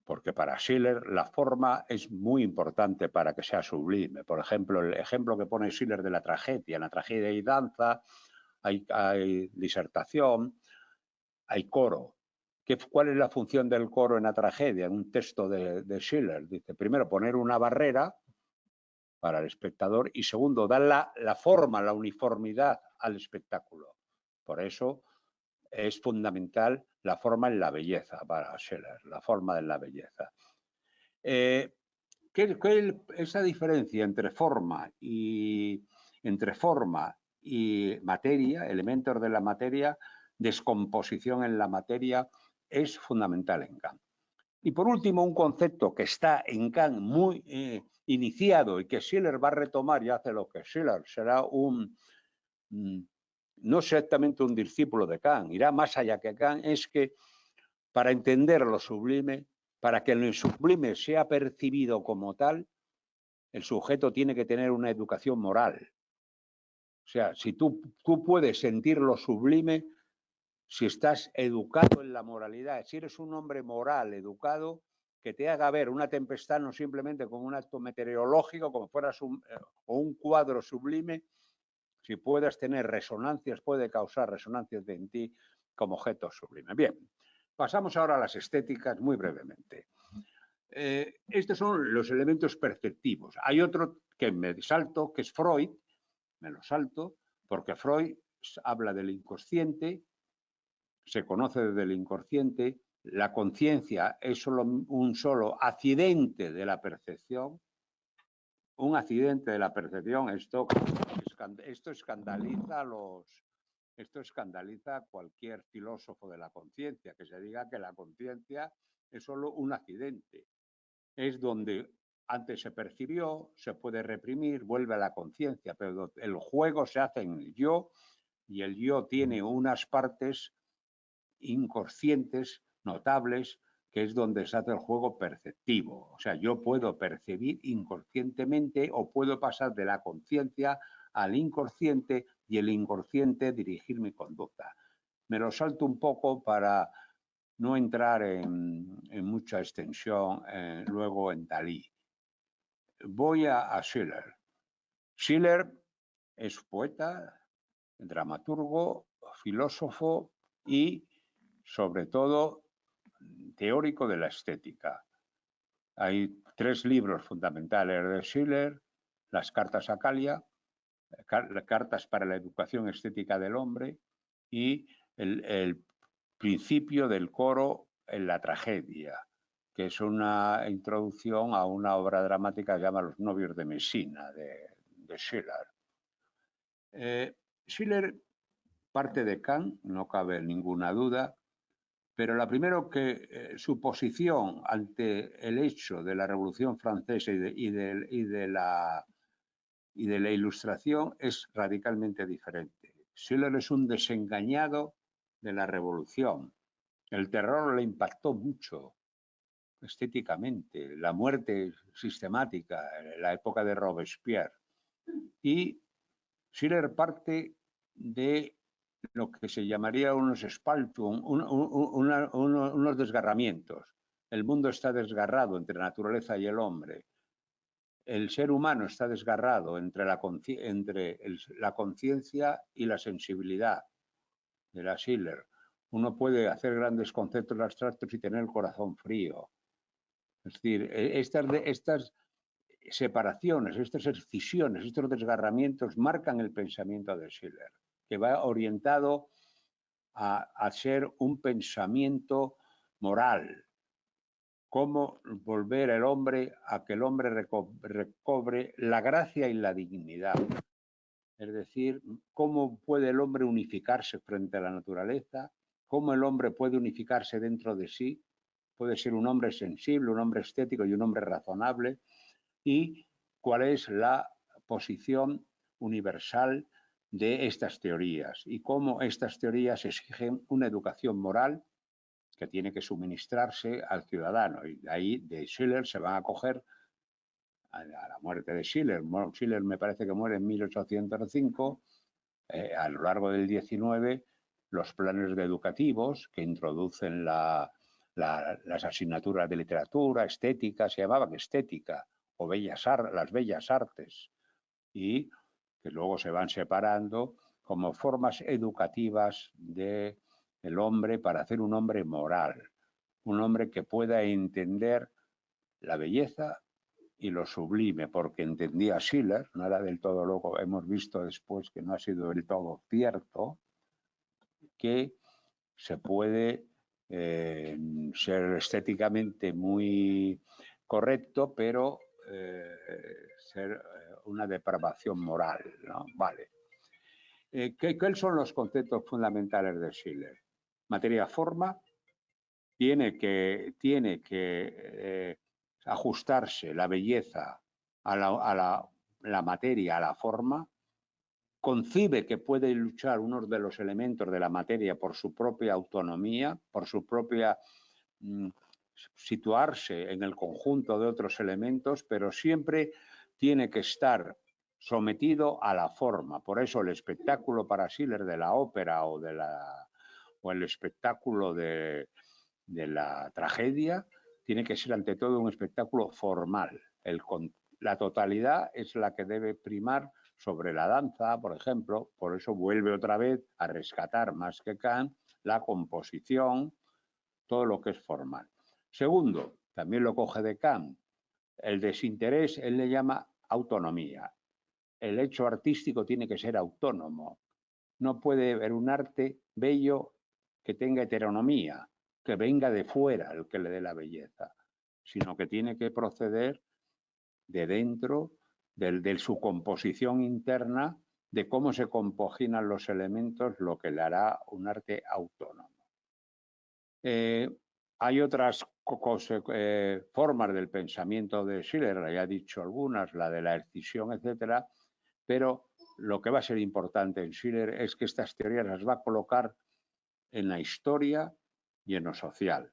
Porque para Schiller la forma es muy importante para que sea sublime. Por ejemplo, el ejemplo que pone Schiller de la tragedia. En la tragedia hay danza, hay disertación, hay coro, ¿Cuál es la función del coro en la tragedia? En un texto de Schiller. Dice, primero, poner una barrera para el espectador y segundo, dar la forma, la uniformidad al espectáculo. Por eso es fundamental la forma en la belleza para Schiller, la forma en la belleza. Esa diferencia entre forma y materia, elementos de la materia, descomposición en la materia, es fundamental en Kant. Y por último, un concepto que está en Kant muy iniciado y que Schiller va a retomar y hace lo que Schiller será no exactamente un discípulo de Kant, irá más allá que Kant, es que para entender lo sublime, para que lo sublime sea percibido como tal, el sujeto tiene que tener una educación moral. O sea, si tú puedes sentir lo sublime, si estás educado en la moralidad, si eres un hombre moral, educado, que te haga ver una tempestad no simplemente como un acto meteorológico, como fueras un cuadro sublime, si puedes tener resonancias, puede causar resonancias en ti como objeto sublime. Bien, pasamos ahora a las estéticas muy brevemente. Estos son los elementos perceptivos. Hay otro que me salto, que es Freud, me lo salto, porque Freud habla del inconsciente, se conoce desde el inconsciente, la conciencia es un solo accidente de la percepción, un accidente de la percepción, esto escandaliza a cualquier filósofo de la conciencia, que se diga que la conciencia es solo un accidente. Es donde antes se percibió, se puede reprimir, vuelve a la conciencia, pero el juego se hace en el yo y el yo tiene unas partes inconscientes notables, que es donde se hace el juego perceptivo. O sea, yo puedo percibir inconscientemente o puedo pasar de la conciencia al inconsciente y el inconsciente dirigir mi conducta. Me lo salto un poco para no entrar en mucha extensión luego en Dalí. Voy a Schiller. Schiller es poeta, dramaturgo, filósofo y, sobre todo, teórico de la estética. Hay 3 libros fundamentales de Schiller: Las cartas a Calia, Cartas para la educación estética del hombre y el principio del coro en la tragedia, que es una introducción a una obra dramática que se llama Los novios de Messina, de Schiller. Schiller parte de Kant, no cabe ninguna duda, pero la primero que su posición ante el hecho de la Revolución Francesa y de la Ilustración es radicalmente diferente. Schiller es un desengañado de la Revolución. El terror le impactó mucho estéticamente, la muerte sistemática, la época de Robespierre. Y Schiller parte de lo que se llamaría unos Spaltung, unos desgarramientos. El mundo está desgarrado entre la naturaleza y el hombre. El ser humano está desgarrado entre la conciencia y la sensibilidad de la Schiller. Uno puede hacer grandes conceptos abstractos y tener el corazón frío. Es decir, estas separaciones, estas excisiones, estos desgarramientos marcan el pensamiento de Schiller, que va orientado a ser un pensamiento moral. Cómo volver al hombre a que el hombre recobre la gracia y la dignidad. Es decir, cómo puede el hombre unificarse frente a la naturaleza, cómo el hombre puede unificarse dentro de sí, puede ser un hombre sensible, un hombre estético y un hombre razonable, y cuál es la posición universal de estas teorías y cómo estas teorías exigen una educación moral que tiene que suministrarse al ciudadano. Y de ahí, de Schiller, se van a coger a la muerte de Schiller. Bueno, Schiller me parece que muere en 1805. A lo largo del 19, los planes educativos que introducen las asignaturas de literatura, estética, se llamaban estética, o las bellas artes, y que luego se van separando como formas educativas de el hombre para hacer un hombre moral, un hombre que pueda entender la belleza y lo sublime, porque entendía Schiller, no era del todo loco, hemos visto después que no ha sido del todo cierto, que se puede ser estéticamente muy correcto, pero ser una depravación moral, ¿no? Vale. ¿Cuáles son los conceptos fundamentales de Schiller? Materia-forma tiene que ajustarse la belleza a la materia, a la forma. Concibe que puede luchar uno de los elementos de la materia por su propia autonomía, por su propia situarse en el conjunto de otros elementos, pero siempre tiene que estar sometido a la forma. Por eso el espectáculo para Schiller de la ópera o el espectáculo de la tragedia tiene que ser ante todo un espectáculo formal. La totalidad es la que debe primar sobre la danza, por ejemplo. Por eso vuelve otra vez a rescatar más que Kant la composición, todo lo que es formal. Segundo, también lo coge de Kant, el desinterés, él le llama autonomía. El hecho artístico tiene que ser autónomo. No puede haber un arte bello que tenga heteronomía, que venga de fuera el que le dé la belleza, sino que tiene que proceder de dentro, de su composición interna, de cómo se compaginan los elementos, lo que le hará un arte autónomo. Hay otras formas del pensamiento de Schiller, ya he dicho algunas, la de la excisión, etcétera, pero lo que va a ser importante en Schiller es que estas teorías las va a colocar en la historia y en lo social.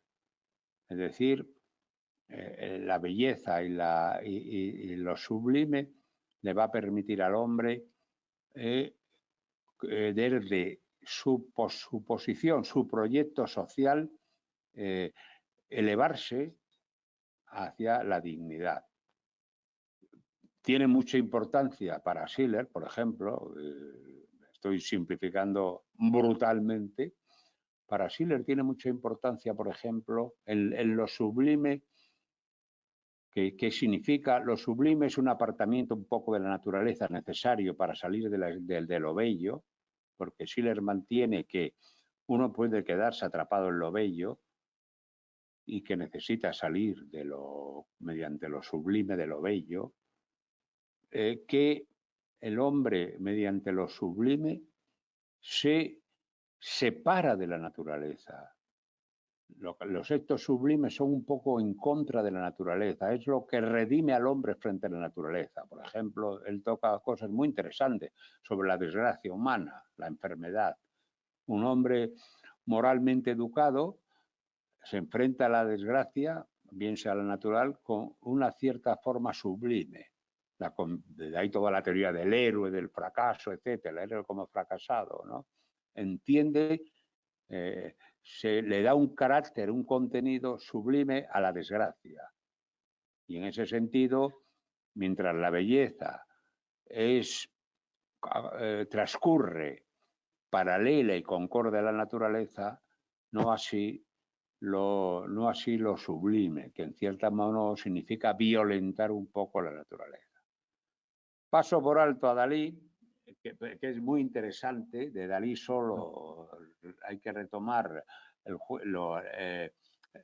Es decir, la belleza y lo sublime le va a permitir al hombre desde su posición, su proyecto social, elevarse hacia la dignidad. Tiene mucha importancia para Schiller, por ejemplo, estoy simplificando brutalmente, para Schiller tiene mucha importancia, por ejemplo, en lo sublime. ¿Qué significa? Lo sublime es un apartamiento un poco de la naturaleza necesario para salir de lo bello, porque Schiller mantiene que uno puede quedarse atrapado en lo bello y que necesita salir mediante lo sublime de lo bello, que el hombre mediante lo sublime se separa de la naturaleza. Los hechos sublimes son un poco en contra de la naturaleza, es lo que redime al hombre frente a la naturaleza. Por ejemplo, él toca cosas muy interesantes sobre la desgracia humana, la enfermedad. Un hombre moralmente educado se enfrenta a la desgracia, bien sea la natural, con una cierta forma sublime. De ahí toda la teoría del héroe, del fracaso, etcétera, el héroe como fracasado, ¿no? Entiende, se le da un carácter, un contenido sublime a la desgracia. Y en ese sentido, mientras la belleza transcurre paralela y concorde a la naturaleza, no así lo sublime, que en cierta modo significa violentar un poco la naturaleza. Paso por alto a Dalí, que es muy interesante. De Dalí solo hay que retomar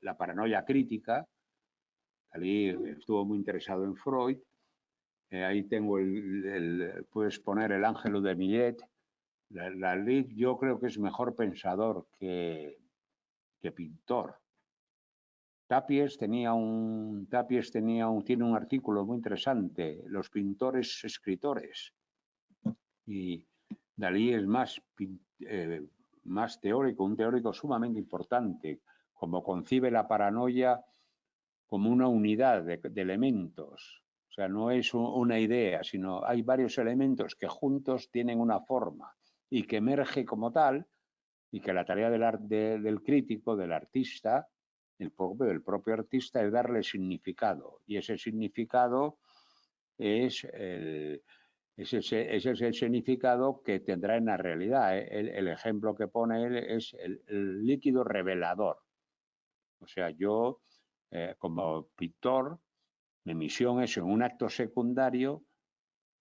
la paranoia crítica. Dalí estuvo muy interesado en Freud. Ahí tengo puedes poner el Ángelo de Millet. Dalí yo creo que es mejor pensador que pintor. Tapies tiene un artículo muy interesante, Los pintores escritores. Y Dalí es más teórico, un teórico sumamente importante, como concibe la paranoia como una unidad de elementos. O sea, no es una idea, sino hay varios elementos que juntos tienen una forma y que emerge como tal, y que la tarea del crítico, del artista, del propio artista, es darle significado. Y ese significado es Ese es el significado que tendrá en la realidad. El ejemplo que pone él es el líquido revelador. O sea, yo, como pintor, mi misión es en un acto secundario,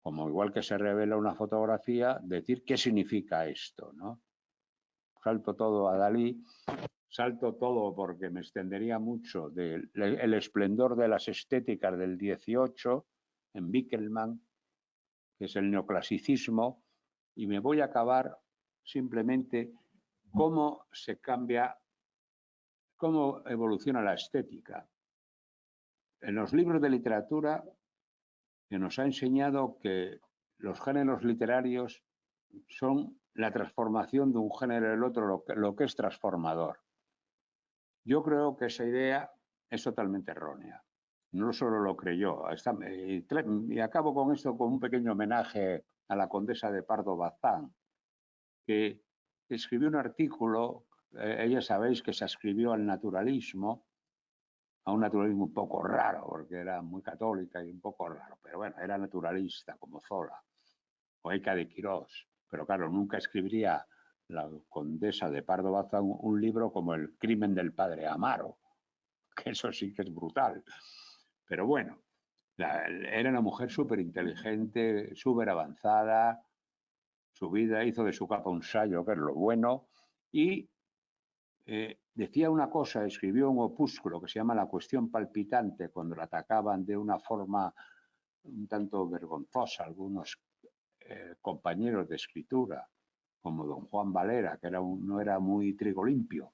como igual que se revela una fotografía, decir qué significa esto, ¿no? Salto todo a Dalí, salto todo porque me extendería mucho del esplendor de las estéticas del 18 en Wickelmann, que es el neoclasicismo, y me voy a acabar simplemente cómo se cambia, cómo evoluciona la estética. En los libros de literatura se nos ha enseñado que los géneros literarios son la transformación de un género en el otro, lo que es transformador. Yo creo que esa idea es totalmente errónea. No solo lo creyó. Y acabo con esto con un pequeño homenaje a la condesa de Pardo Bazán, que escribió un artículo, ella sabéis que se ascribió al naturalismo, a un naturalismo un poco raro, porque era muy católica y un poco raro, pero bueno, era naturalista como Zola o Eca de Quirós, pero claro, nunca escribiría la condesa de Pardo Bazán un libro como El crimen del padre Amaro, que eso sí que es brutal. Pero bueno, era una mujer súper inteligente, súper avanzada, su vida hizo de su capa un sayo, que es lo bueno, y decía una cosa, escribió un opúsculo que se llama La cuestión palpitante, cuando la atacaban de una forma un tanto vergonzosa algunos compañeros de escritura, como don Juan Valera, que no era muy trigo limpio,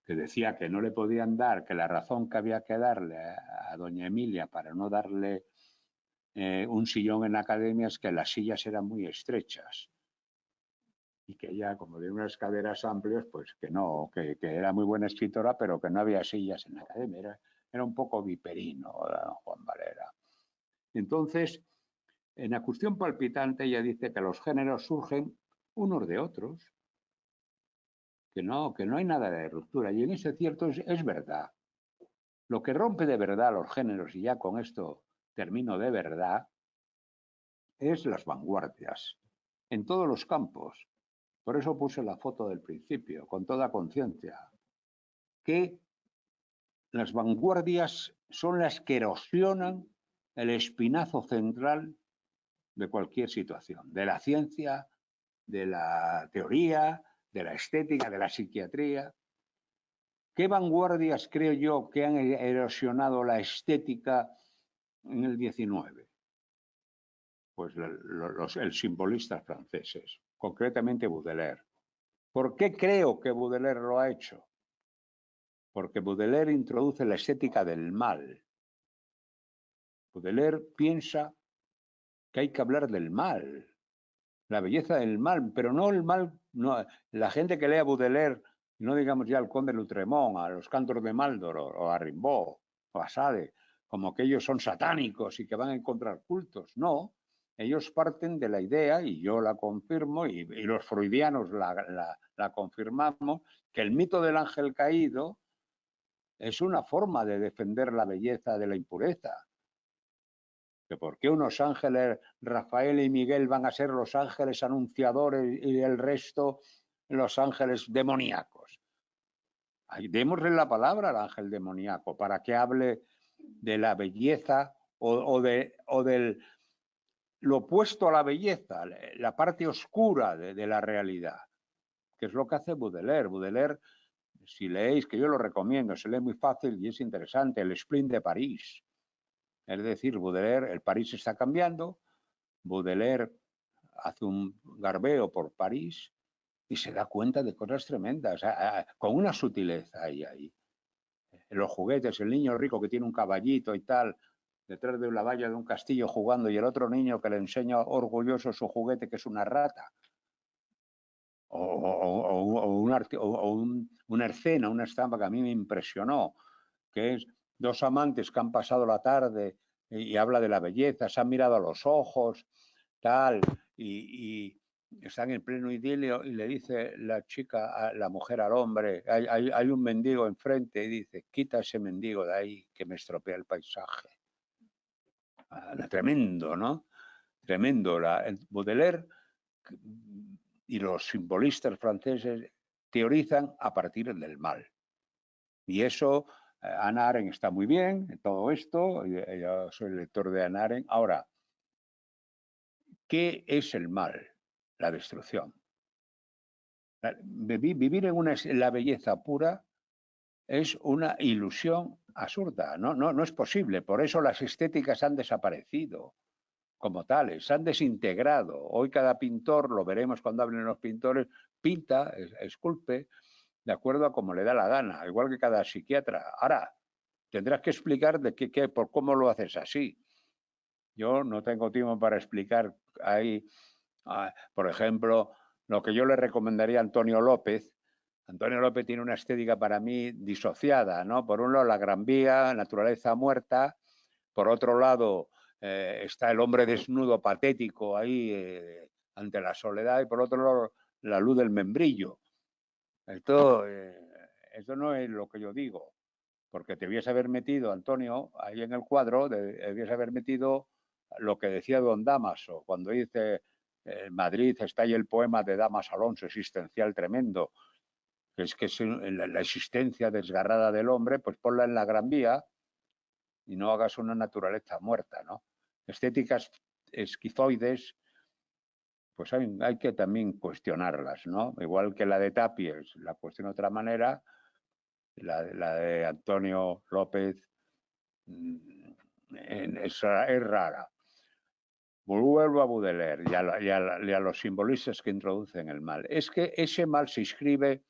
que decía que no le podían dar, que la razón que había que darle a doña Emilia para no darle un sillón en la academia es que las sillas eran muy estrechas. Y que ella, como de unas caderas amplias, pues que no, que era muy buena escritora, pero que no había sillas en la academia. Era un poco viperino, don Juan Valera. Entonces, en la cuestión palpitante, ella dice que los géneros surgen unos de otros, que no hay nada de ruptura. Y en ese cierto es verdad. Lo que rompe de verdad los géneros, y ya con esto termino de verdad, es las vanguardias, en todos los campos. Por eso puse la foto del principio, con toda conciencia, que las vanguardias son las que erosionan el espinazo central de cualquier situación, de la ciencia, de la teoría, de la estética, de la psiquiatría. ¿Qué vanguardias creo yo que han erosionado la estética en el 19? Pues el simbolistas franceses, concretamente Baudelaire. ¿Por qué creo que Baudelaire lo ha hecho? Porque Baudelaire introduce la estética del mal. Baudelaire piensa que hay que hablar del mal, la belleza del mal, pero no el mal. No, la gente que lea Baudelaire, no digamos ya al conde Lutremont, a los cantos de Maldoror, o a Rimbaud, o a Sade, como que ellos son satánicos y que van a encontrar cultos. No, ellos parten de la idea, y yo la confirmo, y los freudianos la confirmamos, que el mito del ángel caído es una forma de defender la belleza de la impureza. Que por qué unos ángeles, Rafael y Miguel, van a ser los ángeles anunciadores y el resto los ángeles demoníacos. Démosle la palabra al ángel demoníaco para que hable de la belleza o del lo opuesto a la belleza, la parte oscura de la realidad, que es lo que hace Baudelaire. Baudelaire, si leéis, que yo lo recomiendo, se lee muy fácil y es interesante, el Spleen de París. Es decir, Baudelaire, el París está cambiando, Baudelaire hace un garbeo por París y se da cuenta de cosas tremendas, con una sutileza ahí. Los juguetes, el niño rico que tiene un caballito y tal, detrás de la valla de un castillo jugando, y el otro niño que le enseña orgulloso su juguete, que es una rata. Una escena, una estampa que a mí me impresionó, que es dos amantes que han pasado la tarde y habla de la belleza, se han mirado a los ojos, tal, y están en pleno idilio y le dice la chica, a la mujer al hombre, hay un mendigo enfrente, y dice, quita ese mendigo de ahí que me estropea el paisaje. Tremendo, ¿no? tremendo. Baudelaire y los simbolistas franceses teorizan a partir del mal. Y eso, Hannah Arendt está muy bien en todo esto, yo soy lector de Hannah Arendt. Ahora, ¿qué es el mal? La destrucción. Vivir en la belleza pura es una ilusión absurda, no es posible. Por eso las estéticas han desaparecido como tales, se han desintegrado. Hoy cada pintor, lo veremos cuando hablen los pintores, pinta, esculpe, de acuerdo a como le da la gana, igual que cada psiquiatra. Ahora, tendrás que explicar por cómo lo haces así. Yo no tengo tiempo para explicar ahí, por ejemplo, lo que yo le recomendaría a Antonio López. Antonio López tiene una estética para mí disociada, ¿no? Por un lado, la Gran Vía, naturaleza muerta. Por otro lado, está el hombre desnudo patético ahí ante la soledad. Y por otro lado, la luz del membrillo. Esto no es lo que yo digo. Porque te debías haber metido, Antonio, ahí en el cuadro, debías haber metido lo que decía don Damaso, cuando dice en Madrid está ahí el poema de Damas Alonso, existencial tremendo, que es la existencia desgarrada del hombre, pues ponla en la Gran Vía y no hagas una naturaleza muerta, ¿no? Estéticas esquizoides, pues hay que también cuestionarlas, ¿no? Igual que la de Tapies, la cuestión de otra manera, la de Antonio López es rara. Vuelvo a Baudelaire y a los simbolistas que introducen el mal. Es que ese mal se inscribe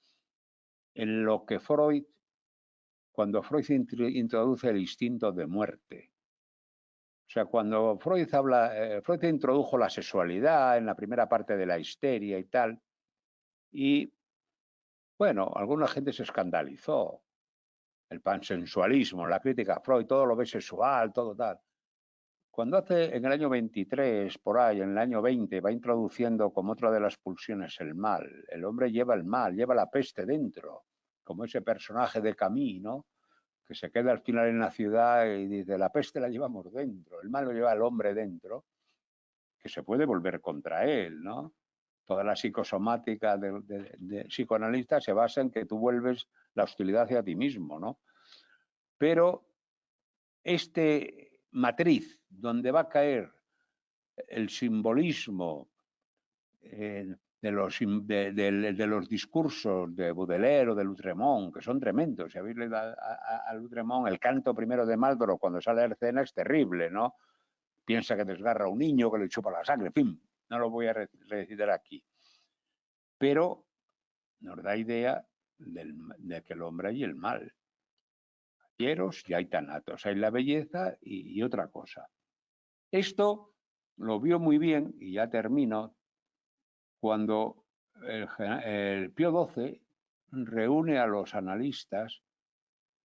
en lo que Freud, cuando Freud introduce el instinto de muerte. O sea, cuando Freud Freud introdujo la sexualidad en la primera parte de la histeria y tal, y bueno, alguna gente se escandalizó. El pansensualismo, la crítica a Freud, todo lo ve sexual, todo tal. Cuando en el año 23, por ahí, en el año 20, va introduciendo como otra de las pulsiones el mal. El hombre lleva el mal, lleva la peste dentro, como ese personaje de Camus, ¿no? Que se queda al final en la ciudad y dice, la peste la llevamos dentro, el mal lo lleva el hombre dentro, que se puede volver contra él, ¿no? Toda la psicosomática de psicoanalista se basa en que tú vuelves la hostilidad hacia ti mismo, ¿no? Pero matriz donde va a caer el simbolismo de los discursos de Baudelaire o de Lautréamont, que son tremendos. Si habéis leído a Lautréamont, el canto primero de Maldoror, cuando sale a la escena, es terrible, ¿no? Piensa que desgarra a un niño, que le chupa la sangre, en fin, no lo voy a recitar aquí. Pero nos da idea de que el hombre hay el mal. Hay eros y hay tanatos, hay la belleza y otra cosa. Esto lo vio muy bien, y ya termino, cuando el Pío XII reúne a los analistas.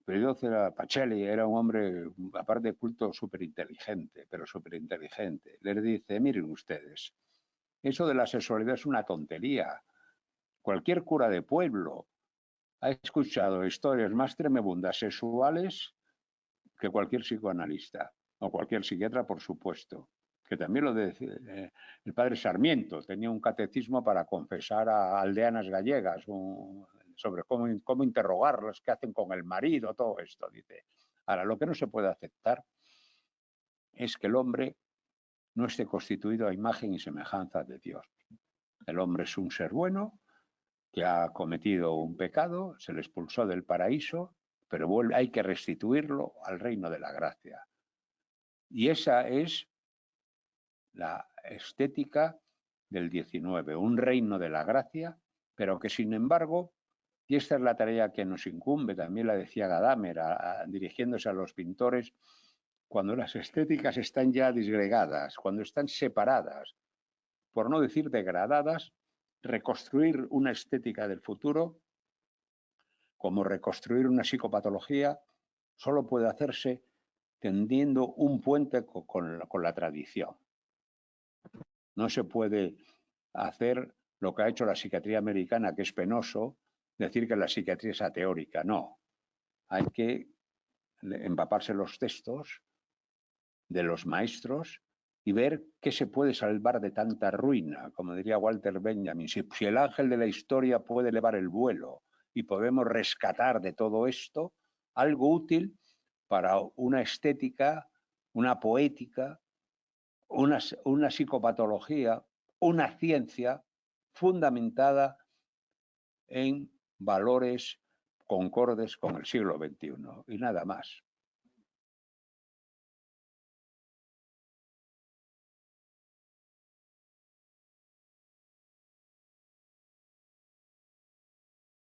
Pío XII Pacelli era un hombre, aparte de culto, súper inteligente, pero súper inteligente. Les dice, miren ustedes, eso de la sexualidad es una tontería. Cualquier cura de pueblo ha escuchado historias más tremebundas sexuales que cualquier psicoanalista o cualquier psiquiatra, por supuesto. Que también lo decía el padre Sarmiento, tenía un catecismo para confesar a aldeanas gallegas sobre cómo interrogarlas, qué hacen con el marido, todo esto, dice. Ahora, lo que no se puede aceptar es que el hombre no esté constituido a imagen y semejanza de Dios. El hombre es un ser bueno que ha cometido un pecado, se le expulsó del paraíso, pero hay que restituirlo al reino de la gracia. Y esa es la estética del XIX, un reino de la gracia, pero que sin embargo, y esta es la tarea que nos incumbe, también la decía Gadamer, dirigiéndose a los pintores, cuando las estéticas están ya disgregadas, cuando están separadas, por no decir degradadas, reconstruir una estética del futuro, como reconstruir una psicopatología, solo puede hacerse tendiendo un puente con la tradición. No se puede hacer lo que ha hecho la psiquiatría americana, que es penoso, decir que la psiquiatría es ateórica. No. Hay que empaparse los textos de los maestros y ver qué se puede salvar de tanta ruina, como diría Walter Benjamin. Si el ángel de la historia puede elevar el vuelo y podemos rescatar de todo esto algo útil para una estética, una poética, una psicopatología, una ciencia fundamentada en valores concordes con el siglo XXI y nada más.